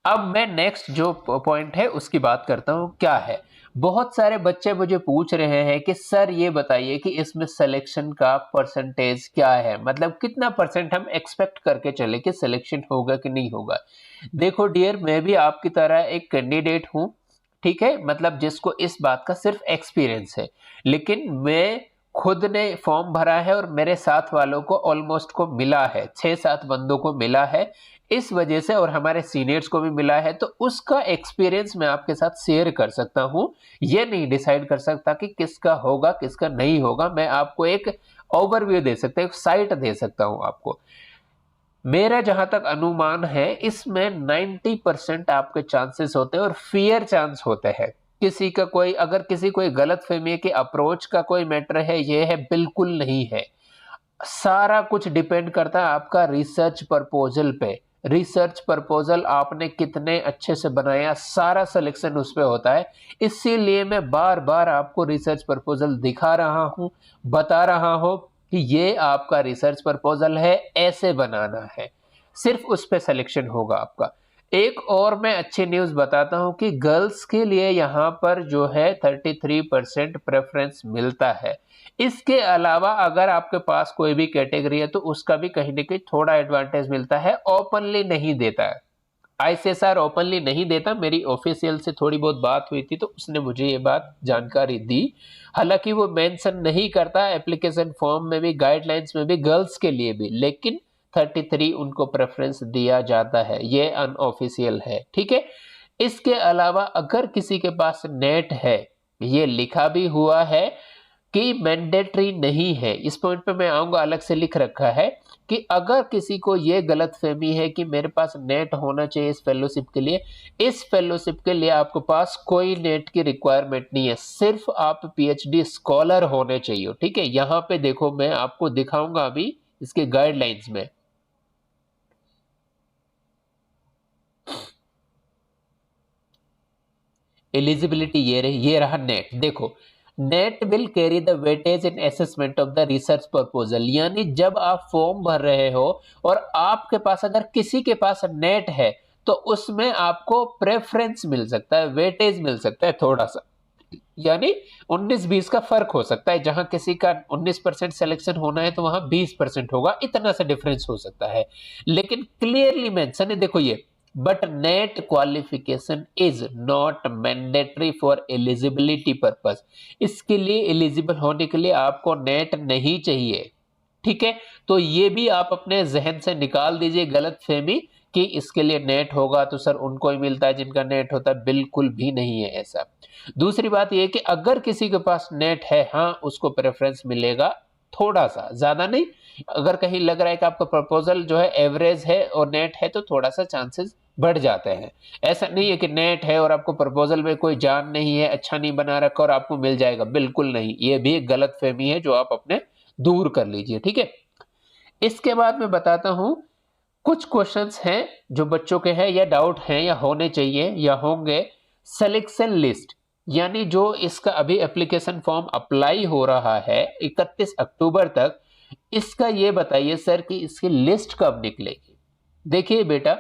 Speaker 1: अब मैं नेक्स्ट जो पॉइंट है उसकी बात करता हूँ, क्या है। बहुत सारे बच्चे मुझे पूछ रहे हैं कि सर ये बताइए कि इसमें सिलेक्शन का परसेंटेज क्या है, मतलब कितना परसेंट हम एक्सपेक्ट करके चले कि सिलेक्शन होगा कि नहीं होगा। देखो डियर, मैं भी आपकी तरह एक कैंडिडेट हूँ, ठीक है, मतलब जिसको इस बात का सिर्फ एक्सपीरियंस है, लेकिन मैं खुद ने फॉर्म भरा है और मेरे साथ वालों को ऑलमोस्ट को मिला है, 6-7 बंदों को मिला है इस वजह से, और हमारे सीनियर्स को भी मिला है, तो उसका एक्सपीरियंस मैं आपके साथ शेयर कर सकता हूं। ये नहीं डिसाइड कर सकता कि किसका होगा किसका नहीं होगा, मैं आपको एक ओवरव्यू दे सकता हूं, एक साइट दे सकता हूं आपको। मेरा जहां तक अनुमान है, इसमें 90% आपके चांसेस होते हैं और फेयर चांस होते हैं। किसी का कोई, अगर किसी कोई गलत फहमी कि अप्रोच का कोई मैटर है, ये है, बिल्कुल नहीं है। सारा कुछ डिपेंड करता है आपका रिसर्च प्रपोजल पे। रिसर्च प्रपोजल आपने कितने अच्छे से बनाया, सारा सिलेक्शन उस पे होता है। इसीलिए मैं बार बार आपको रिसर्च प्रपोजल दिखा रहा हूं, बता रहा हूं कि ये आपका रिसर्च प्रपोजल है, ऐसे बनाना है, सिर्फ उस पे सिलेक्शन होगा आपका। एक और मैं अच्छी न्यूज बताता हूं कि गर्ल्स के लिए यहां पर जो है 33% प्रेफरेंस मिलता है। इसके अलावा अगर आपके पास कोई भी कैटेगरी है तो उसका भी कहीं ना कहीं थोड़ा एडवांटेज मिलता है, ओपनली नहीं देता है। आईसीएसआर ओपनली नहीं देता, मेरी ऑफिशियल से थोड़ी बहुत बात हुई थी तो उसने मुझे ये बात जानकारी दी। हालांकि वो मेंशन नहीं करता एप्लीकेशन फॉर्म में भी, गाइडलाइंस में भी, गर्ल्स के लिए भी, लेकिन 33 उनको प्रेफरेंस दिया जाता है, ये अनऑफिशियल है, ठीक है। इसके अलावा अगर किसी के पास नेट है, ये लिखा भी हुआ है कि मैंडेटरी नहीं है, इस पॉइंट पे मैं आऊंगा, अलग से लिख रखा है कि अगर किसी को ये गलत फहमी है कि मेरे पास नेट होना चाहिए इस फेलोशिप के लिए, इस फेलोशिप के लिए आपके पास कोई नेट की रिक्वायरमेंट नहीं है, सिर्फ आप पीएचडी स्कॉलर होने चाहिए, ठीक है। यहां पे देखो, मैं आपको दिखाऊंगा अभी इसके गाइडलाइंस में। एलिजिबिलिटी ये रहा नेट, देखो, net will carry the weightage in assessment of the research proposal, यानी जब आप फॉर्म भर रहे हो और आपके पास, अगर किसी के पास नेट है, तो उसमें आपको प्रेफरेंस मिल सकता है, वेटेज मिल सकता है थोड़ा सा, यानी 19-20 का फर्क हो सकता है। जहां किसी का 19% सिलेक्शन होना है तो वहां 20% होगा, इतना सा डिफरेंस हो सकता है। लेकिन क्लियरली मेंशन है, देखो ये, but net qualification is not mandatory for eligibility purpose. इसके लिए एलिजिबल होने के लिए आपको नेट नहीं चाहिए, ठीक है। तो ये भी आप अपने जहन से निकाल दीजिए गलत फहमी कि इसके लिए नेट होगा तो सर उनको ही मिलता है जिनका नेट होता है, बिल्कुल भी नहीं है ऐसा। दूसरी बात यह कि अगर किसी के पास नेट है, हाँ, उसको प्रेफरेंस मिलेगा, थोड़ा सा, ज्यादा नहीं। अगर कहीं लग रहा है कि आपका प्रपोजल जो है एवरेज है और नेट है, तो थोड़ा सा चांसेस बढ़ जाते हैं। ऐसा नहीं है कि नेट है और आपको प्रपोजल में कोई जान नहीं है, अच्छा नहीं बना रखा और आपको मिल जाएगा, बिल्कुल नहीं, ये भी एक गलत फहमी है जो आप अपने दूर कर लीजिए, ठीक है। इसके बाद मैं बताता हूं कुछ क्वेश्चंस हैं जो बच्चों के हैं या डाउट हैं या होने चाहिए या होंगे। सिलेक्शन लिस्ट, यानी जो इसका अभी एप्लीकेशन फॉर्म अप्लाई हो रहा है 31 अक्टूबर तक, इसका ये बताइए सर कि इसकी लिस्ट कब निकलेगी। देखिए बेटा,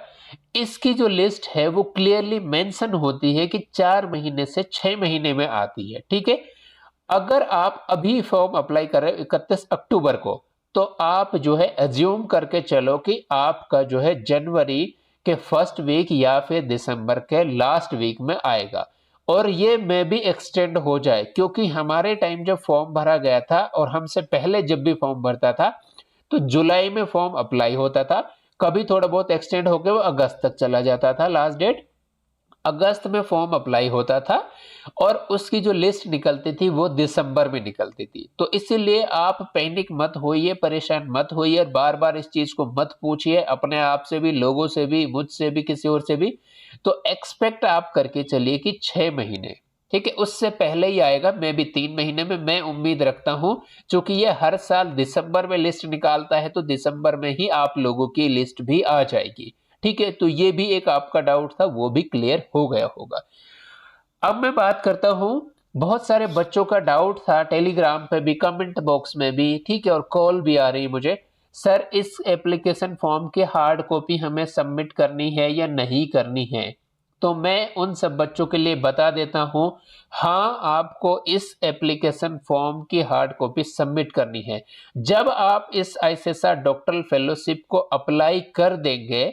Speaker 1: इसकी जो लिस्ट है वो क्लियरली मेंशन होती है कि 4 महीने से 6 महीने में आती है, ठीक है। अगर आप अभी फॉर्म अप्लाई कर रहे हो 31 अक्टूबर को, तो आप जो है एज्यूम करके चलो कि आपका जो है जनवरी के फर्स्ट वीक या फिर दिसंबर के लास्ट वीक में आएगा। और ये में भी एक्सटेंड हो जाए, क्योंकि हमारे टाइम जब फॉर्म भरा गया था और हमसे पहले जब भी फॉर्म भरता था तो जुलाई में फॉर्म अप्लाई होता था, कभी थोड़ा बहुत एक्सटेंड होकर वो अगस्त तक चला जाता था, लास्ट डेट अगस्त में फॉर्म अप्लाई होता था, और उसकी जो लिस्ट निकलती थी वो दिसंबर में निकलती थी। तो इसीलिए आप पैनिक मत होइए, परेशान मत होइए, और बार बार इस चीज को मत पूछिए अपने आप से भी, लोगों से भी, मुझसे भी, किसी और से भी। तो एक्सपेक्ट आप करके चलिए कि 6 महीने, ठीक है, उससे पहले ही आएगा, मैं भी 3 महीने में मैं उम्मीद रखता हूं। क्योंकि ये हर साल दिसंबर में लिस्ट निकालता है, तो दिसंबर में ही आप लोगों की लिस्ट भी आ जाएगी, ठीक है। तो ये भी एक आपका डाउट था, वो भी क्लियर हो गया होगा। अब मैं बात करता हूं, बहुत सारे बच्चों का डाउट था टेलीग्राम पे भी, कमेंट बॉक्स में भी, ठीक है, और कॉल भी आ रही है मुझे सर इस एप्लीकेशन फॉर्म की हार्ड कॉपी हमें सबमिट करनी है या नहीं करनी है, तो मैं उन सब बच्चों के लिए बता देता हूं, हाँ आपको इस एप्लीकेशन फॉर्म की हार्ड कॉपी सबमिट करनी है। जब आप इस आईसीएसआर डॉक्टरल फेलोशिप को अप्लाई कर देंगे,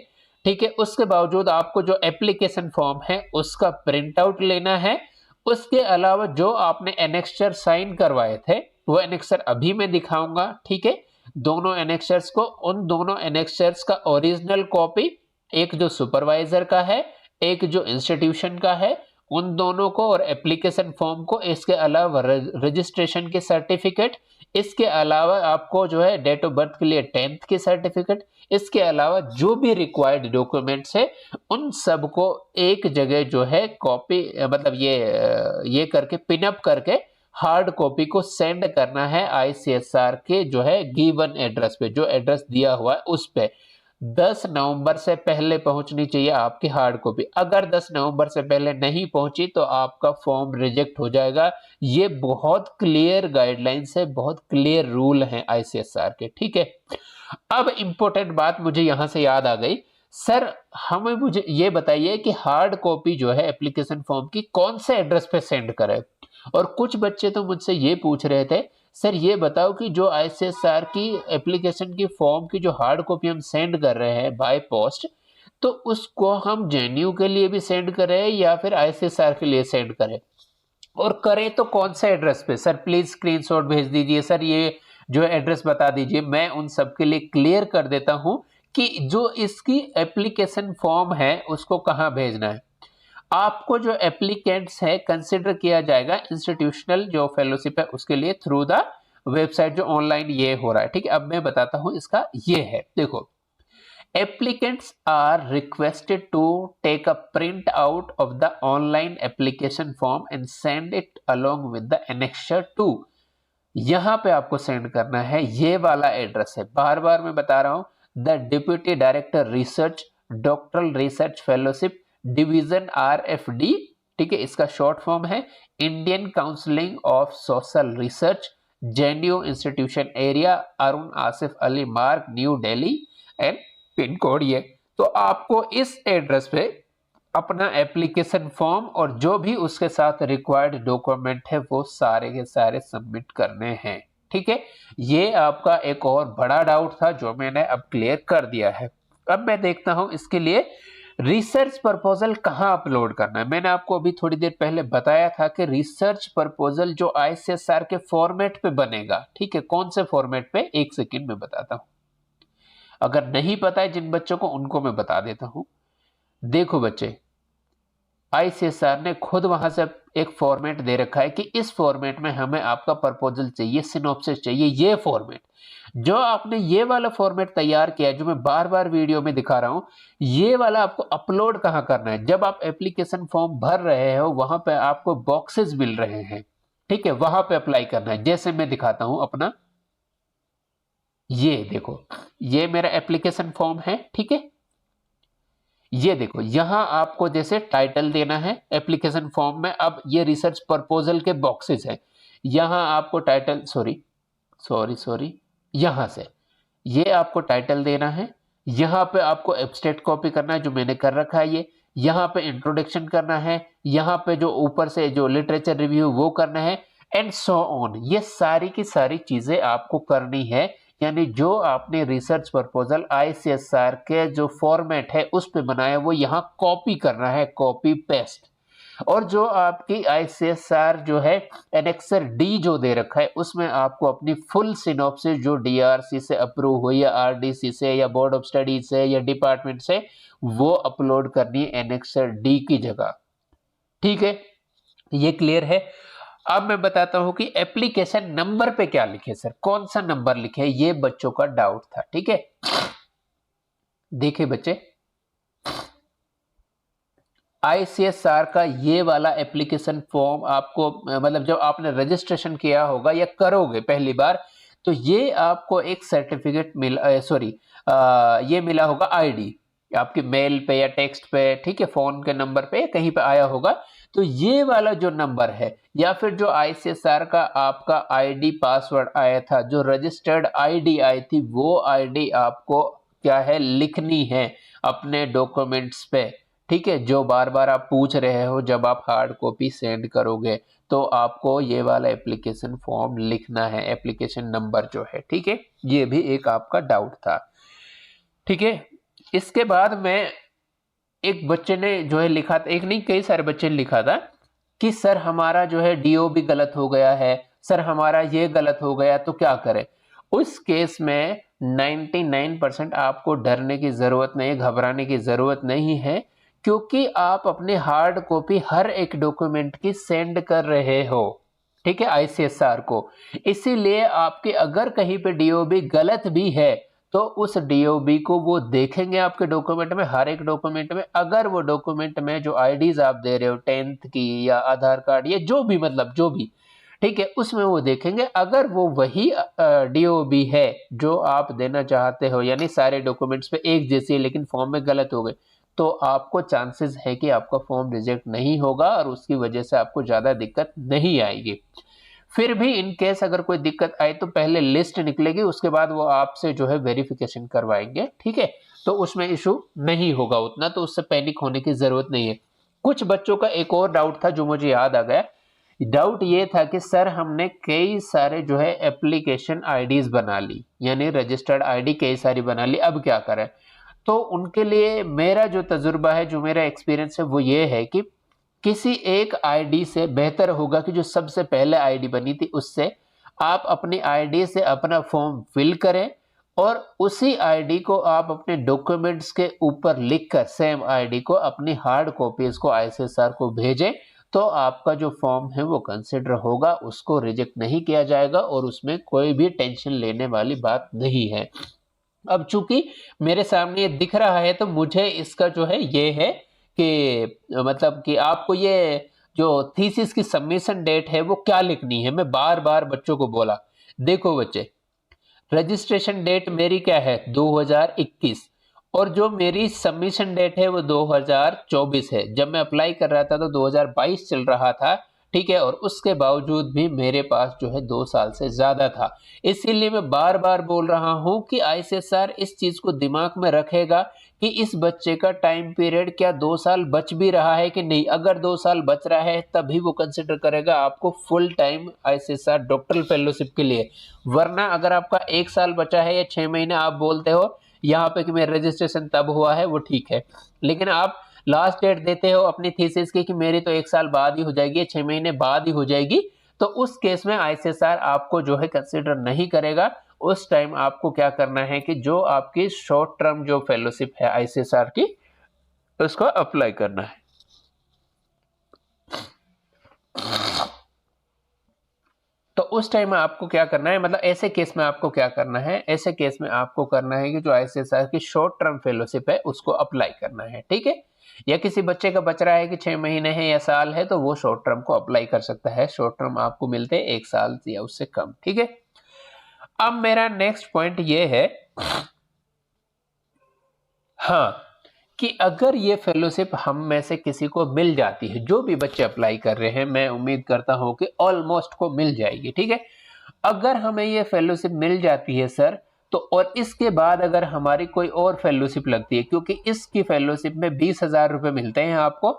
Speaker 1: ठीक है, उसके बावजूद आपको जो एप्लीकेशन फॉर्म है उसका प्रिंट आउट लेना है। उसके अलावा जो आपने एनेक्स्चर साइन करवाए थे वो एनेक्स्चर अभी मैं दिखाऊंगा, ठीक है। दोनों एनेक्स्चर्स को, उन दोनों एनेक्स्चर्स का ओरिजिनल कॉपी, एक जो सुपरवाइजर का है, एक जो इंस्टीट्यूशन का है, उन दोनों को और एप्लीकेशन फॉर्म को, इसके अलावा रजिस्ट्रेशन के सर्टिफिकेट, इसके अलावा आपको जो है डेट ऑफ बर्थ के लिए 10th की सर्टिफिकेट, इसके अलावा जो भी रिक्वायर्ड डॉक्यूमेंट्स है उन सब को एक जगह जो है कॉपी, मतलब ये करके पिन अप करके हार्ड कॉपी को सेंड करना है आईसीएसआर के जो है गिवन एड्रेस पे, जो एड्रेस दिया हुआ है उस पे। 10 नवंबर से पहले पहुंचनी चाहिए आपकी हार्ड कॉपी। अगर 10 नवंबर से पहले नहीं पहुंची तो आपका फॉर्म रिजेक्ट हो जाएगा। ये बहुत क्लियर गाइडलाइंस है, बहुत क्लियर रूल है आईसीएसआर के, ठीक है। अब इंपॉर्टेंट बात मुझे यहां से याद आ गई, सर हमें मुझे ये बताइए कि हार्ड कॉपी जो है एप्लीकेशन फॉर्म की कौन से एड्रेस पे सेंड करें। और कुछ बच्चे तो मुझसे ये पूछ रहे थे, सर ये बताओ कि जो आईसीएसआर की एप्लीकेशन की फॉर्म की जो हार्ड कॉपी हम सेंड कर रहे हैं बाय पोस्ट, तो उसको हम जेएनयू के लिए भी सेंड करें या फिर आईसीएसआर के लिए सेंड करें, और करें तो कौन से एड्रेस पे। सर प्लीज स्क्रीनशॉट भेज दीजिए, सर ये जो एड्रेस बता दीजिए, मैं उन सब के लिए क्लियर कर देता हूं कि जो इसकी एप्लीकेशन फॉर्म है उसको कहां भेजना है। आपको जो एप्लीकेंट्स है कंसिडर किया जाएगा इंस्टीट्यूशनल जो फेलोशिप है उसके लिए थ्रू द वेबसाइट जो ऑनलाइन ये हो रहा है, ठीक है। अब मैं बताता हूं इसका, ये है देखो, applicants are requested to take a print out of the online application form and send it along with the annexure 2। यहां पे आपको सेंड करना है, ये वाला एड्रेस है, बार बार मैं बता रहा हूं, the deputy director research doctoral research fellowship division RFD, ठीक है, इसका शॉर्ट फॉर्म है Indian counselling of social research, JNU institution area, Arun Asif Ali Marg, New Delhi, and pin code ये। तो आपको इस एड्रेस पे अपना एप्लीकेशन फॉर्म और जो भी उसके साथ रिक्वायर्ड डॉक्यूमेंट है वो सारे के सारे सबमिट करने हैं, ठीक है। ये आपका एक और बड़ा डाउट था जो मैंने अब क्लियर कर दिया है। अब मैं देखता हूं इसके लिए रिसर्च प्रपोजल कहां अपलोड करना है। मैंने आपको अभी थोड़ी देर पहले बताया था कि रिसर्च प्रपोजल जो आईसीएसआर के फॉर्मेट पे बनेगा, ठीक है, कौन से फॉर्मेट पे, एक सेकंड में बताता हूं। अगर नहीं पता है जिन बच्चों को, उनको मैं बता देता हूं। देखो बच्चे, आईसीएसआर ने खुद वहां से एक फॉर्मेट दे रखा है कि इस फॉर्मेट में हमें आपका प्रपोजल चाहिए, सिनॉप्सिस चाहिए, ये फॉर्मेट। जो आपने ये वाला फॉर्मेट तैयार किया है, जो मैं बार बार वीडियो में दिखा रहा हूं, ये वाला आपको अपलोड कहां करना है। जब आप एप्लीकेशन फॉर्म भर रहे हो वहां पे आपको बॉक्सेस मिल रहे हैं, ठीक है, वहां पे अप्लाई करना है। जैसे मैं दिखाता हूं अपना, ये देखो, ये मेरा एप्लीकेशन फॉर्म है, ठीक है। ये देखो, यहां आपको जैसे टाइटल देना है एप्लीकेशन फॉर्म में। अब ये रिसर्च प्रपोजल के बॉक्सेस है, यहां आपको टाइटल, सॉरी, यहां से ये आपको टाइटल देना है। यहां पे आपको एब्स्ट्रैक्ट कॉपी करना है, जो मैंने कर रखा है ये। यहां पे इंट्रोडक्शन करना है, यहां पे जो ऊपर से जो लिटरेचर रिव्यू वो करना है, एंड सो ऑन। ये सारी की सारी चीजें आपको करनी है। यानी जो आपने रिसर्च प्रपोजल आईसीएसआर के जो फॉर्मेट है उस पे बनाया, वो यहाँ कॉपी करना है, कॉपी पेस्ट। और जो आपकी आईसीएसआर जो है एनेक्सर डी जो दे रखा है, उसमें आपको अपनी फुल सिनॉप्सिस जो डीआरसी से अप्रूव हुई या आरडीसी से या बोर्ड ऑफ स्टडीज से या डिपार्टमेंट से, वो अपलोड करनी है एनेक्सर डी की जगह, ठीक है। ये क्लियर है। अब मैं बताता हूं कि एप्लीकेशन नंबर पे क्या लिखे, सर कौन सा नंबर लिखे, ये बच्चों का डाउट था, ठीक है। देखिए बच्चे, आईसीएसआर का ये वाला एप्लीकेशन फॉर्म आपको, मतलब जब आपने रजिस्ट्रेशन किया होगा या करोगे पहली बार, तो ये आपको एक सर्टिफिकेट ये मिला होगा आईडी आपकी मेल पे या टेक्स्ट पे, ठीक है, फोन के नंबर पे कहीं पे आया होगा। तो ये वाला जो नंबर है या फिर जो आईसीएसआर का आपका आईडी पासवर्ड आया था, जो रजिस्टर्ड आईडी आई थी, वो आईडी आपको क्या है लिखनी है अपने डॉक्यूमेंट्स पे। ठीक है, जो बार बार आप पूछ रहे हो जब आप हार्ड कॉपी सेंड करोगे तो आपको ये वाला एप्लीकेशन फॉर्म लिखना है, एप्लीकेशन नंबर जो है। ठीक है, ये भी एक आपका डाउट था। ठीक है, इसके बाद में एक बच्चे ने जो है लिखा था, एक नहीं कई सारे बच्चे ने लिखा था कि सर हमारा जो है डीओ भी गलत हो गया है, सर हमारा ये गलत हो गया तो क्या करें। उस केस में 99% आपको डरने की जरूरत नहीं, घबराने की जरूरत नहीं है, क्योंकि आप अपने हार्ड कॉपी हर एक डॉक्यूमेंट की सेंड कर रहे हो। ठीक है, आईसीएसआर को। इसीलिए आपके अगर कहीं पे डीओबी गलत भी है तो उस डीओबी को वो देखेंगे आपके डॉक्यूमेंट में, हर एक डॉक्यूमेंट में। अगर वो डॉक्यूमेंट में जो आईडीज आप दे रहे हो 10th की या आधार कार्ड या जो भी, मतलब जो भी, ठीक है, उसमें वो देखेंगे। अगर वो वही डीओबी है जो आप देना चाहते हो, यानी सारे डॉक्यूमेंट्स पे एक जैसी है लेकिन फॉर्म में गलत हो गए, तो आपको चांसेस है कि आपका फॉर्म रिजेक्ट नहीं होगा और उसकी वजह से आपको ज्यादा दिक्कत नहीं आएगी। फिर भी इन केस अगर कोई दिक्कत आए तो पहले लिस्ट निकलेगी, उसके बाद वो आपसे जो है वेरिफिकेशन करवाएंगे। ठीक है, तो उसमें इशू नहीं होगा उतना, तो उससे पैनिक होने की जरूरत नहीं है। कुछ बच्चों का एक और डाउट था जो मुझे याद आ गया। डाउट ये था कि सर हमने कई सारे जो है एप्लीकेशन आईडीज बना ली, यानी रजिस्टर्ड आईडी कई सारी बना ली, अब क्या करें। तो उनके लिए मेरा जो तजुर्बा है, जो मेरा एक्सपीरियंस है, वो ये है कि किसी एक आईडी से बेहतर होगा कि जो सबसे पहले आईडी बनी थी उससे आप अपनी आईडी से अपना फॉर्म फिल करें और उसी आईडी को आप अपने डॉक्यूमेंट्स के ऊपर लिखकर सेम आईडी को अपनी हार्ड कॉपीज को आईसीएसआर को भेजें, तो आपका जो फॉर्म है वो कंसिडर होगा, उसको रिजेक्ट नहीं किया जाएगा और उसमें कोई भी टेंशन लेने वाली बात नहीं है। अब चूंकि मेरे सामने ये दिख रहा है तो मुझे इसका जो है ये है कि मतलब कि आपको ये जो थीसिस की सबमिशन डेट है वो क्या लिखनी है। मैं बार बार बच्चों को बोला, देखो बच्चे, रजिस्ट्रेशन डेट मेरी क्या है 2021 और जो मेरी सबमिशन डेट है वो 2024 है। जब मैं अप्लाई कर रहा था तो 2022 चल रहा था। ठीक है, और उसके बावजूद भी मेरे पास जो है 2 साल से ज्यादा था। इसीलिए मैं बार बार बोल रहा हूं कि आईसीएसआर इस चीज को दिमाग में रखेगा कि इस बच्चे का टाइम पीरियड क्या 2 साल बच भी रहा है कि नहीं। अगर 2 साल बच रहा है तभी वो कंसिडर करेगा आपको full time ICSR doctoral fellowship के लिए। वरना अगर आपका 1 साल बचा है या 6 महीने, आप बोलते हो यहाँ पे कि मेरा रजिस्ट्रेशन तब हुआ है, वो ठीक है, लेकिन आप लास्ट डेट देते हो अपनी थीसिस की कि मेरी तो 1 साल बाद ही हो जाएगी, 6 महीने बाद ही हो जाएगी, तो उस केस में आईसीएसआर आपको जो है कंसिडर नहीं करेगा। उस टाइम आपको क्या करना है कि जो आपकी शॉर्ट टर्म जो फेलोशिप है आईसीएसआर की, उसको अप्लाई करना है। तो उस टाइम में आपको क्या करना है, मतलब ऐसे केस में आपको क्या करना है, ऐसे केस में आपको करना है कि जो आईसीएसआर की शॉर्ट टर्म फेलोशिप है उसको अप्लाई करना है। ठीक है, या किसी बच्चे का बच रहा है कि 6 महीने है या साल है तो वो शॉर्ट टर्म को अप्लाई कर सकता है। शॉर्ट टर्म आपको मिलते हैं 1 साल या उससे कम। ठीक है, अब मेरा नेक्स्ट पॉइंट ये है, हाँ, कि अगर ये फेलोशिप हम में से किसी को मिल जाती है, जो भी बच्चे अप्लाई कर रहे हैं, मैं उम्मीद करता हूं कि ऑलमोस्ट को मिल जाएगी। ठीक है, अगर हमें ये फेलोशिप मिल जाती है सर, तो और इसके बाद अगर हमारी कोई और फेलोशिप लगती है, क्योंकि इसकी फेलोशिप में 20,000 रुपए मिलते हैं आपको,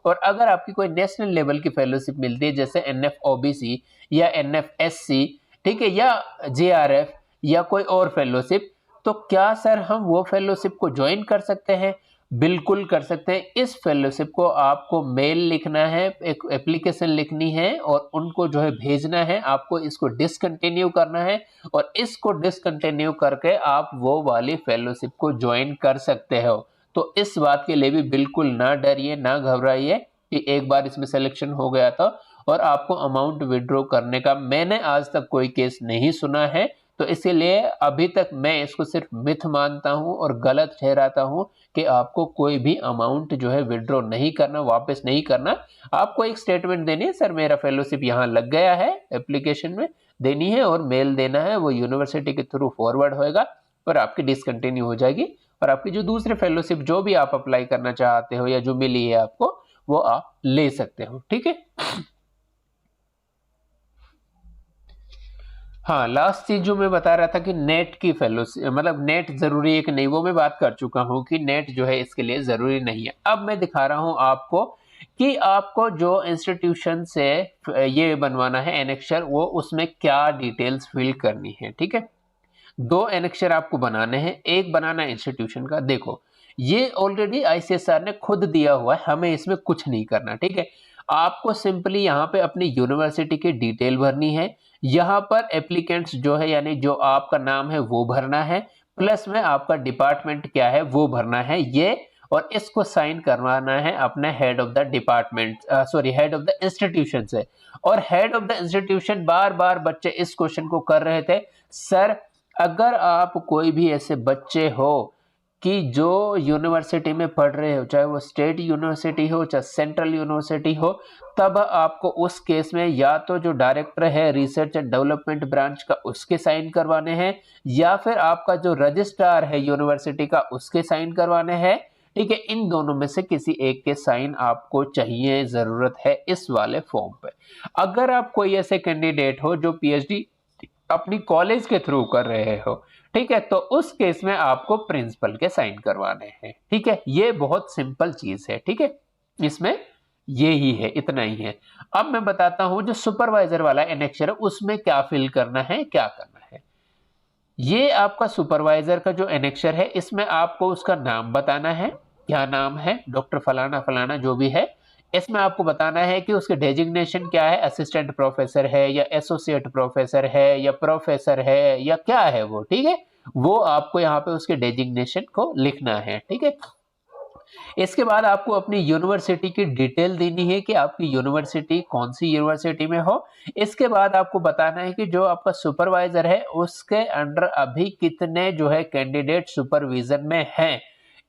Speaker 1: और अगर आपकी कोई नेशनल लेवल की फेलोशिप मिलती है जैसे एनएफ ओबीसी या एनएफ एससी, ठीक है, या जेआरएफ या कोई और फेलोशिप, तो क्या सर हम वो फेलोशिप को ज्वाइन कर सकते हैं? बिल्कुल कर सकते हैं। इस फेलोशिप को आपको मेल लिखना है, एक एप्लीकेशन लिखनी है और उनको जो है भेजना है। आपको इसको डिसकंटिन्यू करना है और इसको डिसकंटिन्यू करके आप वो वाली फेलोशिप को ज्वाइन कर सकते हो। तो इस बात के लिए भी बिल्कुल ना डरिए, ना घबराइए कि एक बार इसमें सिलेक्शन हो गया था और आपको अमाउंट विड्रॉ करने का मैंने आज तक कोई केस नहीं सुना है। तो इसीलिए अभी तक मैं इसको सिर्फ मिथ मानता हूं और गलत ठहराता हूं कि आपको कोई भी अमाउंट जो है विड्रॉ नहीं करना, वापस नहीं करना। आपको एक स्टेटमेंट देनी है, सर मेरा फेलोशिप यहाँ लग गया है, एप्लीकेशन में देनी है और मेल देना है, वो यूनिवर्सिटी के थ्रू फॉरवर्ड होएगा और आपकी डिसकंटिन्यू हो जाएगी और आपकी जो दूसरे फेलोशिप जो भी आप अप्लाई करना चाहते हो या जो मिली है आपको, वो आप ले सकते हो। ठीक है, हाँ, लास्ट चीज जो मैं बता रहा था कि नेट की फेलोशिप, मतलब नेट जरूरी है कि नहीं, वो मैं बात कर चुका हूँ कि नेट जो है इसके लिए जरूरी नहीं है। अब मैं दिखा रहा हूँ आपको कि आपको जो इंस्टीट्यूशन से ये बनवाना है एनेक्चर, वो उसमें क्या डिटेल्स फिल करनी है। ठीक है, दो एनेक्चर आपको बनाने हैं, एक बनाना है इंस्टीट्यूशन का। देखो, ये ऑलरेडी आईसीएसआर ने खुद दिया हुआ है, हमें इसमें कुछ नहीं करना। ठीक है, आपको सिंपली यहाँ पे अपनी यूनिवर्सिटी की डिटेल भरनी है, यहाँ पर एप्लीकेंट्स जो है यानी जो आपका नाम है वो भरना है, प्लस में आपका डिपार्टमेंट क्या है वो भरना है ये, और इसको साइन करवाना है अपने head of the department, sorry head of the institution से। और हेड ऑफ द इंस्टीट्यूशन, बार बार बच्चे इस क्वेश्चन को कर रहे थे, सर अगर आप कोई भी ऐसे बच्चे हो कि जो यूनिवर्सिटी में पढ़ रहे हो, चाहे वो स्टेट यूनिवर्सिटी हो चाहे सेंट्रल यूनिवर्सिटी हो, तब आपको उस केस में या तो जो डायरेक्टर है रिसर्च एंड डेवलपमेंट ब्रांच का उसके साइन करवाने हैं, या फिर आपका जो रजिस्ट्रार है यूनिवर्सिटी का उसके साइन करवाने हैं। ठीक है, इन दोनों में से किसी एक के साइन आपको चाहिए, जरूरत है इस वाले फॉर्म पे। अगर आप कोई ऐसे कैंडिडेट हो जो पीएचडी अपनी कॉलेज के थ्रू कर रहे हो, ठीक है, तो उस केस में आपको प्रिंसिपल के साइन करवाने हैं। ठीक है, ये बहुत सिंपल चीज है। ठीक है, इसमें ये ही है, इतना ही है। अब मैं बताता हूं जो सुपरवाइजर वाला एनेक्चर है उसमें क्या फिल करना है, क्या करना है। ये आपका सुपरवाइजर का जो एनेक्चर है, इसमें आपको उसका नाम बताना है, क्या नाम है, डॉक्टर फलाना फलाना जो भी है। इसमें आपको बताना है कि उसके डेजिग्नेशन क्या है, असिस्टेंट प्रोफेसर है या एसोसिएट प्रोफेसर है या प्रोफेसर है या क्या है वो। ठीक है, वो आपको यहाँ पे उसके डेजिग्नेशन को लिखना है। ठीक है, इसके बाद आपको अपनी यूनिवर्सिटी की डिटेल देनी है कि आपकी यूनिवर्सिटी कौन सी यूनिवर्सिटी में हो। इसके बाद आपको बताना है कि जो आपका सुपरवाइजर है उसके अंडर अभी कितने जो है कैंडिडेट सुपरविजन में हैं।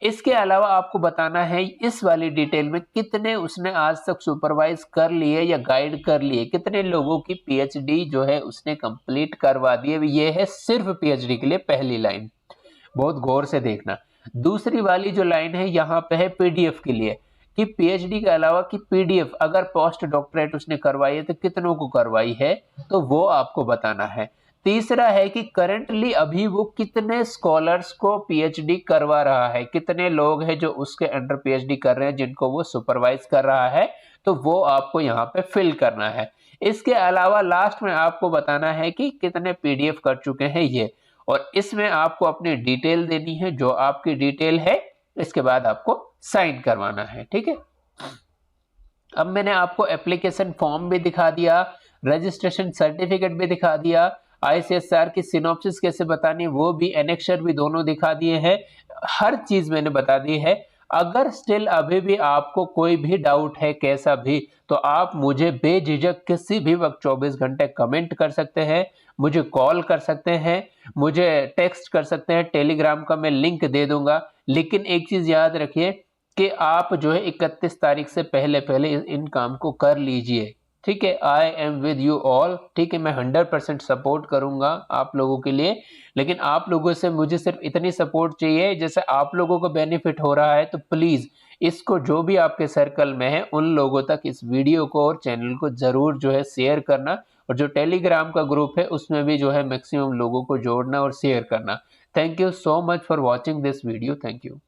Speaker 1: इसके अलावा आपको बताना है इस वाली डिटेल में कितने उसने आज तक सुपरवाइज कर लिए या गाइड कर लिए, कितने लोगों की पीएचडी जो है उसने कंप्लीट करवा दी है। ये है सिर्फ पीएचडी के लिए पहली लाइन, बहुत गौर से देखना। दूसरी वाली जो लाइन है यहाँ पे है पीडीएफ के लिए, कि पीएचडी के अलावा कि पीडीएफ अगर पोस्ट डॉक्टरेट उसने करवाई है तो कितनों को करवाई है, तो वो आपको बताना है। तीसरा है कि करंटली अभी वो कितने स्कॉलर्स को पीएचडी करवा रहा है, कितने लोग हैं जो उसके अंडर पीएचडी कर रहे हैं जिनको वो सुपरवाइज कर रहा है, तो वो आपको यहाँ पे फिल करना है। इसके अलावा लास्ट में आपको बताना है कि कितने पीडीएफ कर चुके हैं ये, और इसमें आपको अपनी डिटेल देनी है जो आपकी डिटेल है। इसके बाद आपको साइन करवाना है। ठीक है, अब मैंने आपको एप्लीकेशन फॉर्म भी दिखा दिया, रजिस्ट्रेशन सर्टिफिकेट भी दिखा दिया, आईसीएसआर की सिनॉप्सिस कैसे बतानी वो भी, एनेक्चर भी दोनों दिखा दिए हैं, हर चीज मैंने बता दी है। अगर स्टिल अभी भी आपको कोई भी डाउट है कैसा भी, तो आप मुझे बेझिझक किसी भी वक्त 24 घंटे कमेंट कर सकते हैं, मुझे कॉल कर सकते हैं, मुझे टेक्स्ट कर सकते हैं, टेलीग्राम का मैं लिंक दे दूंगा। लेकिन एक चीज याद रखिए कि आप जो है 31 तारीख से पहले पहले इन काम को कर लीजिए। ठीक है, I am with you all. ठीक है, मैं 100% सपोर्ट करूंगा आप लोगों के लिए, लेकिन आप लोगों से मुझे सिर्फ इतनी सपोर्ट चाहिए, जैसे आप लोगों को बेनिफिट हो रहा है तो प्लीज इसको जो भी आपके सर्कल में है उन लोगों तक इस वीडियो को और चैनल को जरूर जो है शेयर करना, और जो टेलीग्राम का ग्रुप है उसमें भी जो है मैक्सिमम लोगों को जोड़ना और शेयर करना। Thank you so much for watching this video. Thank you.